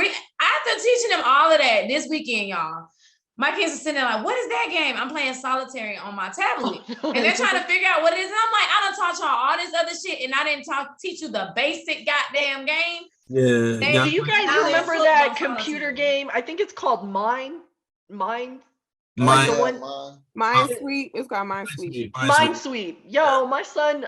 teaching them all of that this weekend, y'all, my kids are sitting there like, "What is that game?" I'm playing solitary on my tablet, and they're trying to figure out what it is. And I'm like, "I done taught y'all all this other shit, and I didn't teach you the basic goddamn game." Yeah. Do you guys remember that computer game? I think it's called Mine. Minesweep. It's called Minesweep. Minesweep. Yo, my son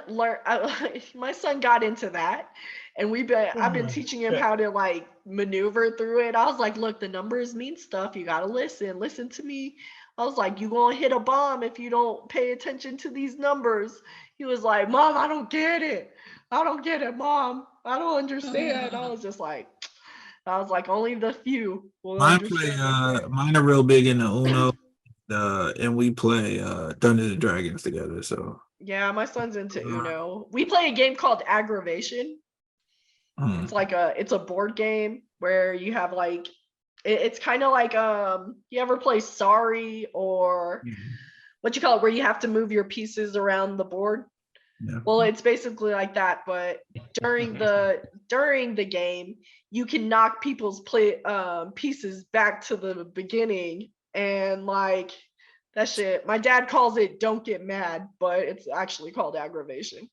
my son got into that, and I've been teaching him how to like maneuver through it. I was like, look, the numbers mean stuff. You gotta listen to me. I was like, you gonna hit a bomb if you don't pay attention to these numbers. He was like, Mom, I don't get it, Mom. I don't understand. I was like, only the few will understand. Mine are real big into Uno, and we play Dungeons and Dragons together. So yeah, my son's into Uno. We play a game called Aggravation. It's a board game where you have like it's kind of like you ever play Sorry or what you call it, where you have to move your pieces around the board. Yeah. Well, it's basically like that, but during the game, you can knock people's pieces back to the beginning, and like that shit. My dad calls it "Don't get mad," but it's actually called Aggravation.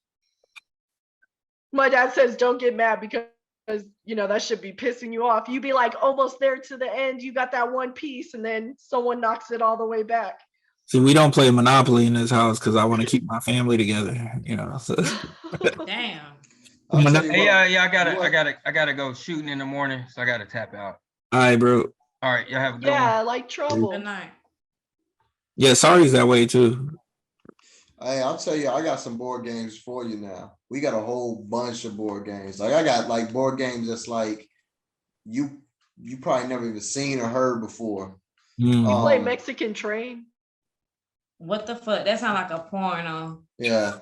My dad says "Don't get mad" because that should be pissing you off. You be like almost there to the end, you got that one piece, and then someone knocks it all the way back. See, we don't play Monopoly in this house because I want to keep my family together. So. Damn. Hey, I gotta go shooting in the morning, so I gotta tap out. All right, bro. All right, y'all have a good one. Yeah, like trouble. Good night. Yeah, Sorry's that way too. Hey, I'll tell you, I got some board games for you now. We got a whole bunch of board games. Like I got like board games that's like you probably never even seen or heard before. You play Mexican Train? What the fuck? That sounds like a porno. Yeah,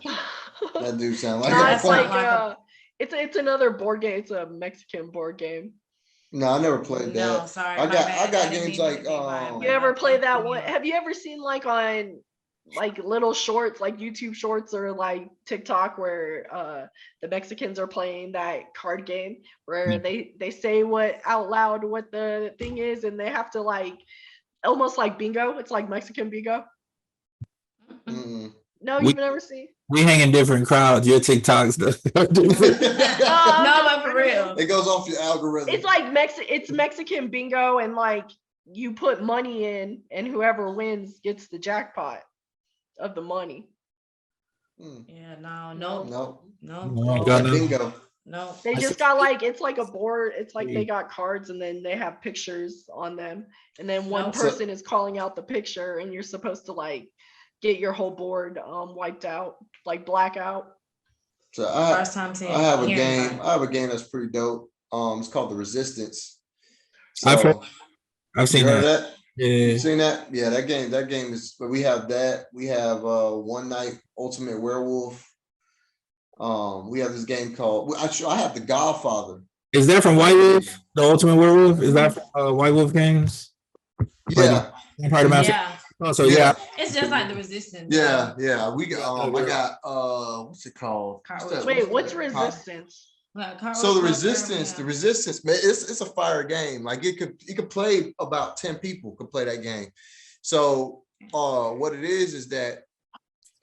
that do sound like a porno. It's another board game. It's a Mexican board game. No, I never played that. No, sorry. I got games like you ever play that one? Have you ever seen like on like little shorts, like YouTube shorts or like TikTok, where the Mexicans are playing that card game where they say out loud what the thing is, and they have to like almost like bingo. It's like Mexican bingo. Mm-mm. No, No, you've never seen. We hang in different crowds. Your TikToks are different. No, but for real. It goes off your algorithm. It's like it's Mexican bingo, and like you put money in, and whoever wins gets the jackpot of the money. Yeah, no. Bingo. No. They just got like, it's like a board. It's like they got cards and then they have pictures on them. And then one person is calling out the picture and you're supposed to like get your whole board wiped out, like blackout. So I have a game. About. I have a game that's pretty dope. It's called The Resistance. So, I've seen that. Yeah. You seen that? Yeah, that game is, but we have that. We have One Night Ultimate Werewolf. We have this game called, I have The Godfather. Is that from White Wolf? The Ultimate Werewolf? Is that from White Wolf Games? Yeah. Part of yeah. Oh, so yeah. It's just like The Resistance. Yeah. We got I got what's it called? Wait, what's Resistance? So the resistance, man, it's a fire game. Like it could play about 10 people could play that game. So what it is that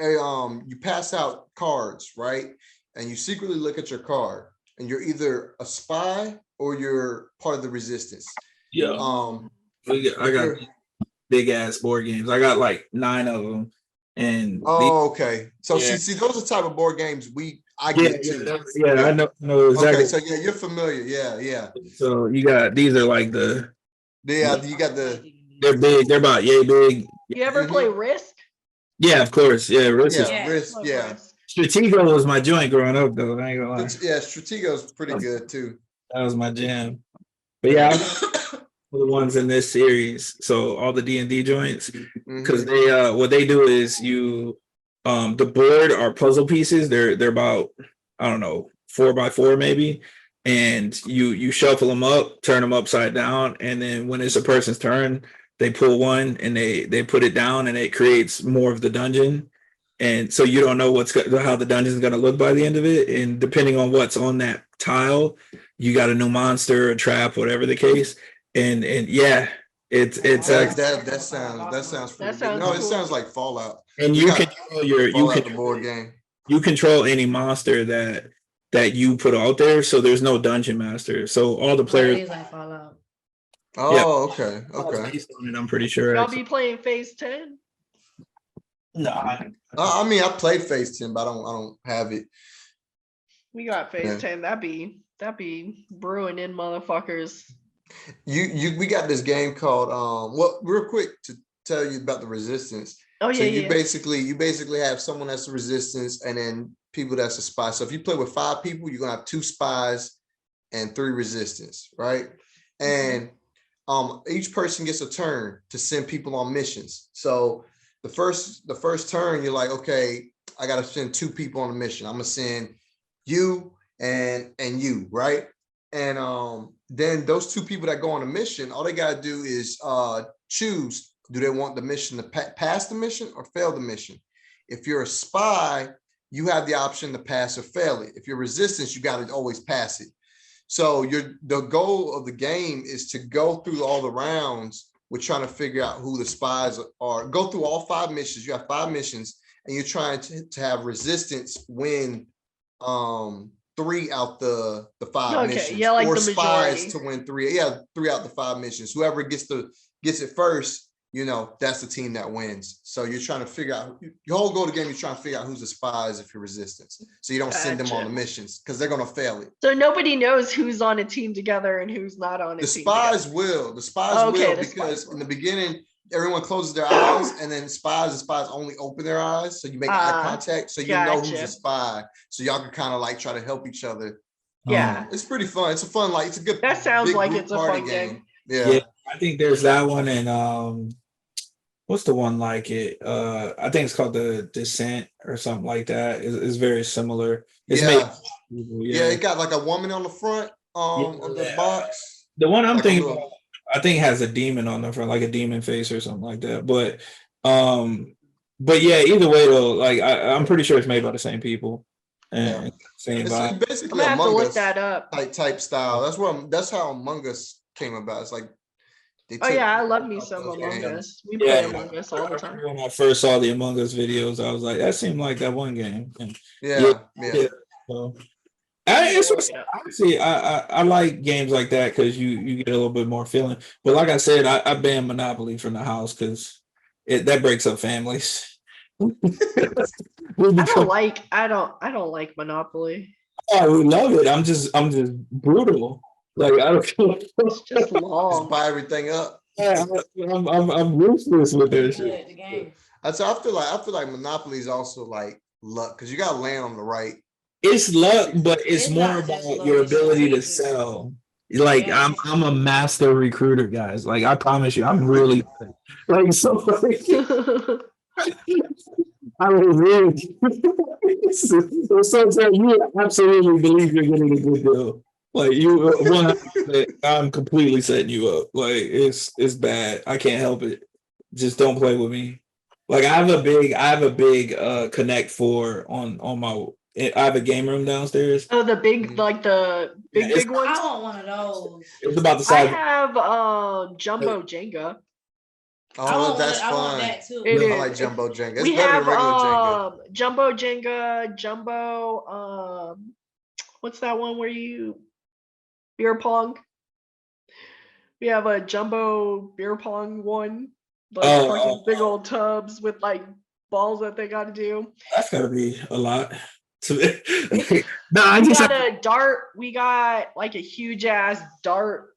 you pass out cards, right? And you secretly look at your card, and you're either a spy or you're part of the resistance. Yeah. I got big ass board games. I got like 9 of them. And okay. So see, those are the type of board games I get too. Yeah, I know exactly. Okay, so yeah, you're familiar. Yeah. So you got, these are like you got they're big. They're about yay big. You ever play Risk? Yeah, of course. Yeah, Risk. Risk. Yeah. Stratego was my joint growing up, though. I ain't gonna lie. Yeah, Stratego's pretty good too. That was my jam. But yeah, the ones in this series. So all the D&D joints, because they what they do is you the board are puzzle pieces. They're about, I don't know, 4x4 maybe, and you shuffle them up, turn them upside down, and then when it's a person's turn, they pull one and they put it down, and it creates more of the dungeon. And so you don't know how the dungeon is going to look by the end of it, and depending on what's on that tile, you got a new monster, a trap, whatever the case. And yeah, that sounds pretty good. No, it sounds like Fallout. And you control the board game. You control any monster that you put out there, so there's no dungeon master. So all the players like Fallout. Oh, okay. I'm pretty sure. Y'all be playing Phase 10? No, I mean, I played Phase 10, but I don't have it. We got Phase 10. That'd be brewing in motherfuckers. We got this game called real quick to tell you about the resistance. Oh yeah. So you basically have someone that's a resistance and then people that's a spy. So if you play with 5 people, you're gonna have 2 spies and 3 resistance, right? And each person gets a turn to send people on missions. So the first turn, you're like, okay, I gotta send 2 people on a mission. I'm gonna send you and you, right? And then those 2 people that go on a mission, all they gotta do is choose, do they want the mission to pass the mission or fail the mission? If you're a spy, you have the option to pass or fail it. If you're resistance, you gotta always pass it. So the goal of the game is to go through all the rounds. We're trying to figure out who the spies are. Go through all 5 missions. You have 5 missions, and you're trying to have resistance win 3 out the 5 missions. Yeah, like or the spies majority. to win 3. Yeah, 3 out the 5 missions. Whoever gets it first, that's the team that wins. So you're trying to figure out your whole goal of the game. You're trying to figure out who's the spies if you're resistance. So you don't send them on the missions because they're gonna fail it. So nobody knows who's on a team together and who's not on a team. The spies will because in the beginning everyone closes their eyes, and then the spies only open their eyes. So you make eye contact, so you know who's a spy. So y'all can kind of like try to help each other. Yeah, it's pretty fun. It's a fun, it's a good. That sounds like it's a fun game. Yeah, I think there's that one, and what's the one like it? I think it's called The Descent or something like that. It's very similar. It's it got like a woman on the front of the box. The one I'm thinking about, I think has a demon on the front, like a demon face or something like that. But yeah, either way though, like I'm pretty sure it's made by the same people. And same vibe. Basically, I'm gonna have to Among look Us that up. type style. That's how Among Us came about. It's like Oh yeah, I love me some Among Us. We play Among Us all the time. When I first saw the Among Us videos, I was like, that seemed like that one game. And Yeah. So, honestly, I like games like that because you get a little bit more feeling. But like I said, I banned Monopoly from the house because that breaks up families. I don't like Monopoly. Oh, we love it. I'm just brutal. Like I don't. It's just long. Just buy everything up. Yeah, I'm ruthless with this shit. I feel like Monopoly is also like luck because you got to land on the right. It's luck, but it's more about your ability to sell. Like I'm a master recruiter, guys. Like I promise you, I'm really good. Like so. I was really. Sometimes you absolutely believe you're getting a good deal. Like you, 100%, I'm completely setting you up. Like it's bad. I can't help it. Just don't play with me. Like I have a big Connect 4 on my. I have a game room downstairs. Oh, the big ones. I want one of those. It's about the size. I have Jumbo Jenga. Oh, that's fun. I want that too. I like Jumbo Jenga. It's we better have than regular Jenga. Jumbo Jenga, Jumbo. What's that one where you beer pong? We have a Jumbo beer pong one, like fucking big old tubs with like balls that they got to do. That's gotta be a lot. We got a dart. We got like a huge ass dart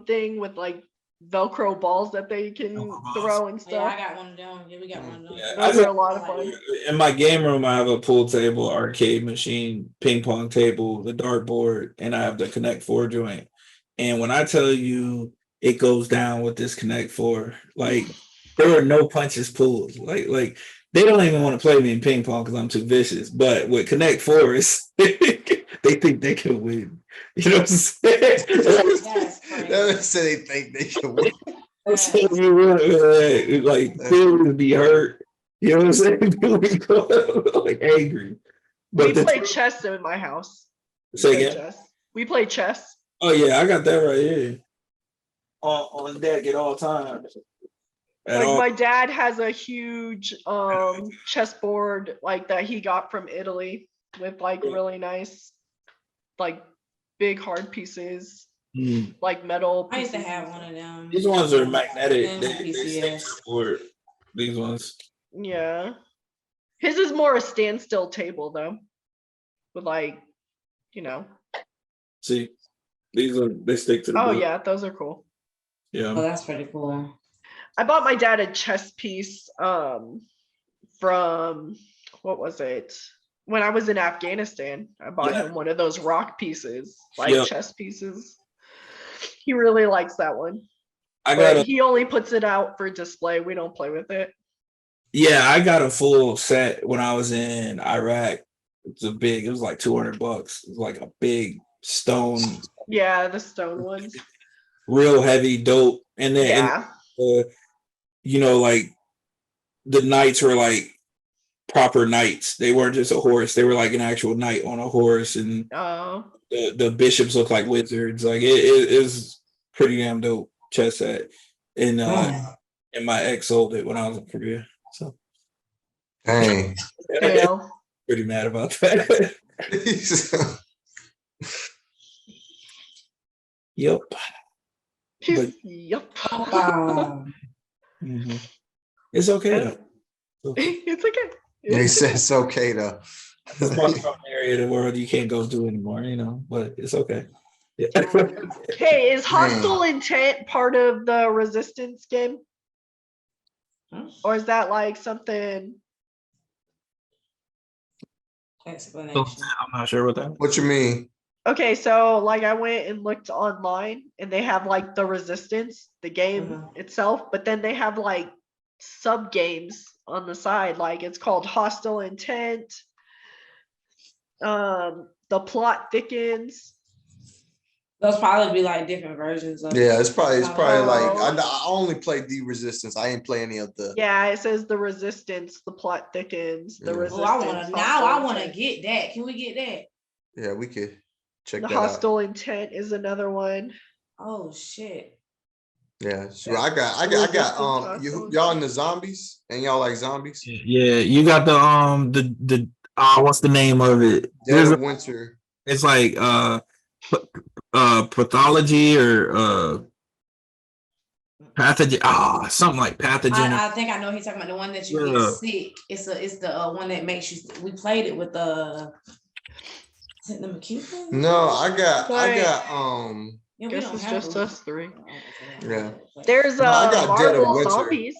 thing with like Velcro balls that they can throw and stuff. Yeah, I got one of them. Yeah, we got one of them. Yeah, those are a lot of fun. In my game room, I have a pool table, arcade machine, ping pong table, the dart board, and I have the Connect 4 joint. And when I tell you it goes down with this Connect 4, like there are no punches pulled. Like they don't even want to play me in ping pong because I'm too vicious. But with Connect 4, they think they can win. You know what I'm saying? They say they think they can win. Like feelings be hurt. You know what I'm saying? Like angry. But we play chess in my house. Say again? Chess. We play chess. Oh yeah, I got that right here. On deck at all times. My dad has a huge chessboard like that he got from Italy with like really nice, like big hard pieces, like metal pieces. I used to have one of them. These ones are magnetic. They support these ones. Yeah. His is more a standstill table though. With like, See, they stick to the board. Yeah, those are cool. Yeah. Oh, that's pretty cool. I bought my dad a chess piece from what was it? When I was in Afghanistan, I bought him one of those rock pieces, chess pieces. He really likes that one. He only puts it out for display. We don't play with it. Yeah, I got a full set when I was in Iraq. It was like $200. It was like a big stone. Yeah, the stone ones. Real heavy, dope. And then like the knights were like proper knights. They weren't just a horse. They were like an actual knight on a horse, and the bishops look like wizards. Like it is pretty damn dope chess set. And my ex sold it when I was in Korea. So dang. Pretty mad about that. Yep. Yep. Mm-hmm. It's okay though. It's okay. They said it's okay though. It's from an area of the world you can't go to anymore, but it's okay. Yeah. Hey, is Hostile Intent part of the Resistance game? Or is that like something? Explanation. I'm not sure what that. What you mean? Okay, so like I went and looked online and they have like the Resistance, the game itself, but then they have like sub games on the side. Like it's called Hostile Intent. The Plot Thickens. Those probably be like different versions of it's probably like I only played the Resistance. I ain't play any of the. Yeah, it says the Resistance, the Plot Thickens, the Resistance. I want to get that. Can we get that? Yeah, we could check the that Hostile out. Intent is another one. Oh shit. Yeah, sure. I got y'all into zombies and y'all like zombies? Yeah, you got the what's the name of it? Dead of Winter. It's like pathology or pathogen. Something like pathogen. I think I know he's talking about the one that you get sick. It's the one that makes you. We played it with the. Is it the McCune? No, I got Yeah, guess it's just us three. Yeah. There's I got Dead of Marvel Winter. Zombies.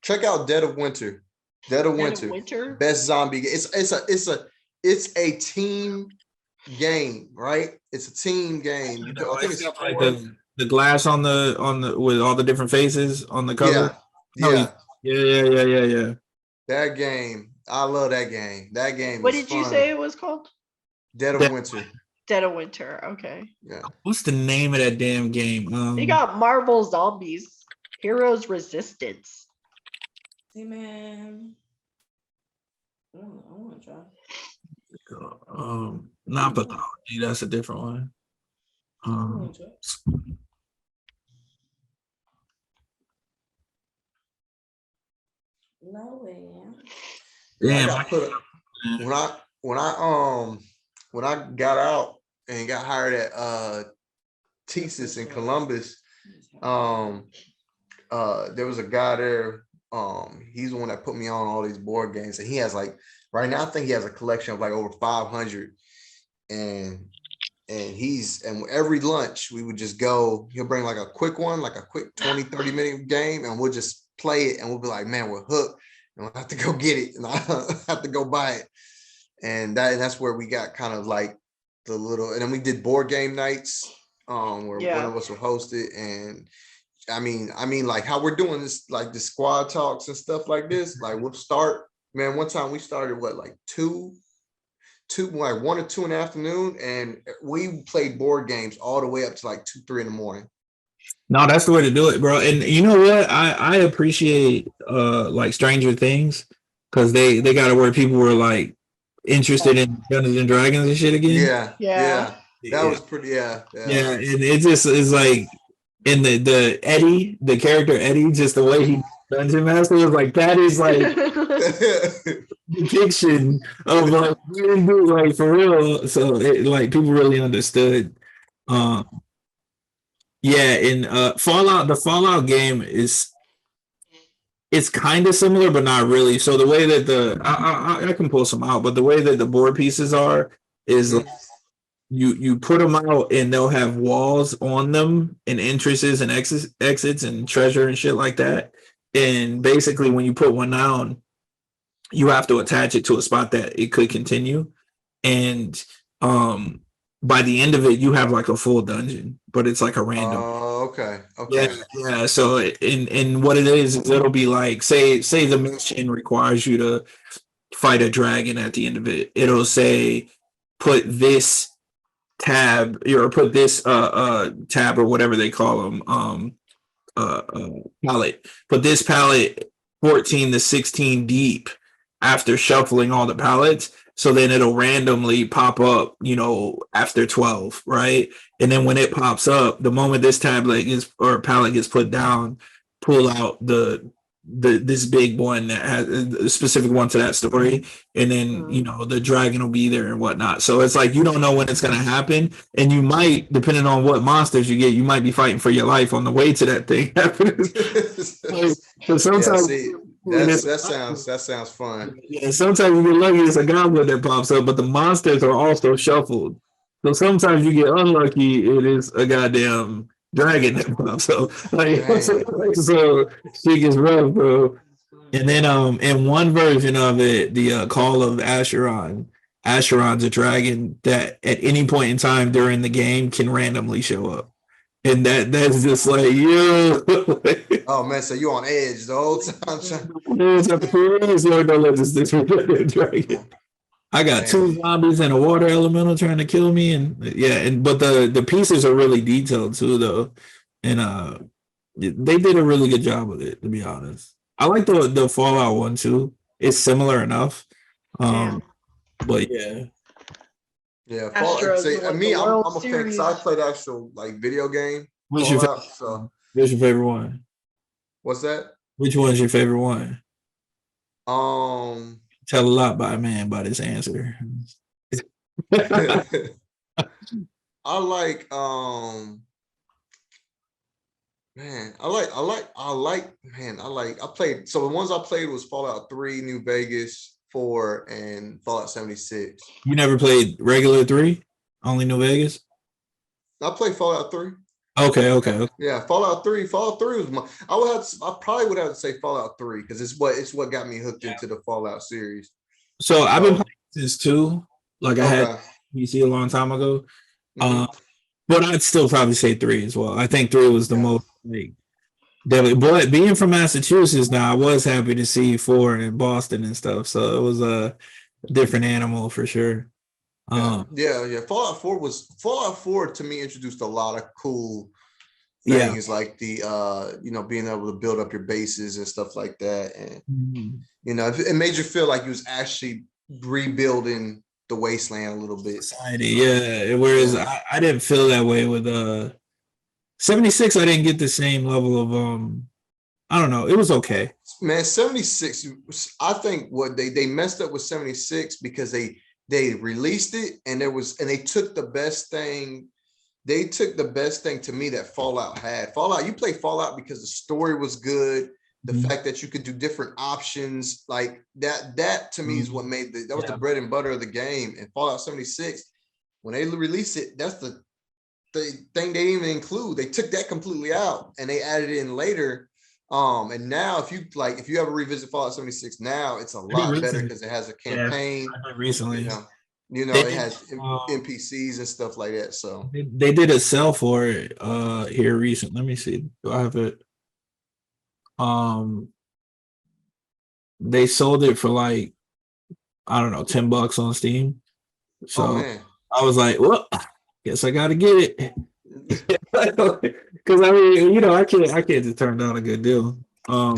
Check out Dead of Winter. Dead of Winter. Best zombie. It's a team game, right? It's a team game. You I think it's like the glass on the with all the different faces on the cover. Yeah. Yeah. That game. I love that game. That game. What did you say it was called? Dead of Winter. Dead of Winter. Okay. Yeah. What's the name of that damn game? They got Marvel Zombies. Heroes Resistance. See, man. I want to try. Not pathology. That's a different one. No way. Damn. When I got out and got hired at Thesis in Columbus, there was a guy there. He's the one that put me on all these board games, and he has like right now I think he has a collection of like over 500, and every lunch we would just go. He'll bring like a quick one, like a quick 20-30 minute game, and we'll just play it, and we'll be like, man, we're hooked, and we'll have to go get it, and I have to go buy it, and that's where we got kind of like the little, and then we did board game nights, where one of us would host it, and I mean, like how we're doing this, like the squad talks and stuff like this. Like we'll start, man. One time we started like 1 or 2 in the afternoon, and we played board games all the way up to like 2, 3 in the morning. No, that's the way to do it, bro. And you know what? I appreciate like Stranger Things because they got it where people were like interested in Dungeons and Dragons and shit again. Yeah. That was pretty. Yeah. And it just is like. And the Eddie, the character Eddie, just the way he dungeon master was like that is like depiction of like for real. So it, like people really understood. In Fallout, the Fallout game it's kind of similar, but not really. So the way that I can pull some out, but the way that the board pieces are is. You put them out and they'll have walls on them and entrances and exits and treasure and shit like that. And basically when you put one down, you have to attach it to a spot that it could continue. And by the end of it, you have like a full dungeon, but it's like a random. Oh, okay. Yeah. So and what it is it'll be like say the mission requires you to fight a dragon at the end of it. It'll say put this tab or put this tab or whatever they call them palette, put this palette 14 to 16 deep after shuffling all the palettes, so then it'll randomly pop up after 12, right? And then when it pops up, the moment this tablet or palette gets put down, pull out this big one that has a specific one to that story, and then the dragon will be there and whatnot. So it's like you don't know when it's going to happen, and you might, depending on what monsters you get, you might be fighting for your life on the way to that thing. So sometimes that sounds fun. Yeah, sometimes you get lucky, it's a goblin that pops up, but the monsters are also shuffled. So sometimes you get unlucky, it is a goddamn dragon that pops up. So she gets rough, bro. And then in one version of it, the Call of Acheron's a dragon that at any point in time during the game can randomly show up. And that's just like, yo. Oh man, so you on edge the whole time. Don't let this dragon. I got 2 zombies and a water elemental trying to kill me, but the pieces are really detailed too, though, and they did a really good job with it. To be honest, I like the Fallout one too. It's similar enough, but yeah. Fallout. I'm a fan. So I played actual like video game. Fallout, so What's your favorite one? What's that? Which one's your favorite one? Um, Tell a lot by a man by this answer. I like man, I played, so the ones I played was Fallout 3, New Vegas 4, and Fallout 76. You never played regular 3? Only New Vegas? I played Fallout 3. Okay. Yeah, Fallout 3. Fallout 3 was my I probably would have to say Fallout 3 because it's what got me hooked into the Fallout series. So I've been playing since 2. Like I had Okay. PC a long time ago. But I'd still probably say 3 as well. I think 3 was the most like deadly. But being from Massachusetts now, I was happy to see 4 in Boston and stuff. So it was a different animal for sure. Yeah. Fallout 4 to me introduced a lot of cool things like the being able to build up your bases and stuff like that. And it made you feel like you was actually rebuilding the wasteland a little bit. Society, yeah. Whereas I didn't feel that way with 76. I didn't get the same level of I don't know. It was okay. Man, 76. I think what they messed up with 76 because they released it and they took the best thing. They took the best thing to me that Fallout had. Fallout, you play Fallout because the story was good. The fact that you could do different options like that to me is what made that was the bread and butter of the game. And Fallout 76, when they released it, that's the thing they didn't even include. They took that completely out and they added it in later. And now if you ever revisit Fallout 76 now, it's a lot better because it has a campaign. Recently. It has NPCs and stuff like that. So they did a sell for it here recently. Let me see. Do I have it? They sold it for like, I don't know, $10 on Steam. So I was like, well, guess I gotta get it. Because I mean, I can't just turn down a good deal. Yeah,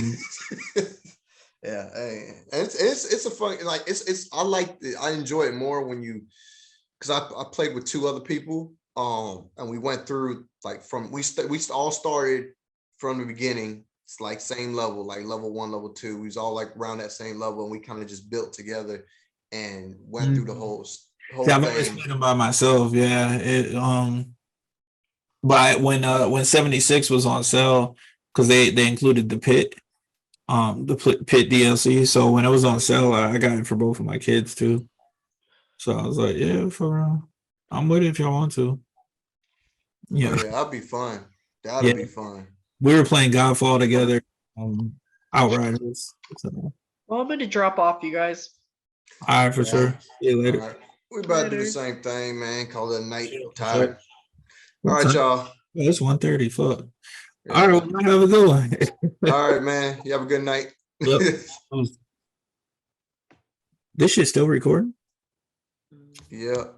it's a fun, like I enjoy it more when you, because I played with 2 other people, and we went through like we all started from the beginning. It's like same level, like level 1, level 2. We was all like around that same level, and we kind of just built together and went through the whole thing. I've always played them by myself. Yeah, but when 76 was on sale, because they included the pit DLC. So when it was on sale, I got it for both of my kids too. So I was like, yeah, I'm with it if y'all want to. Yeah, that'd be fun. That'd be fun. We were playing Godfall together, Outriders. So. Well, I'm going to drop off, you guys. All right, for sure. See you later. All right. We about to do the same thing, man. Call it a night. Tired. All right, y'all. It's 1:30. Fuck. All right, well, have a good one. All right, man. You have a good night. Yep. This shit's still recording? Yeah.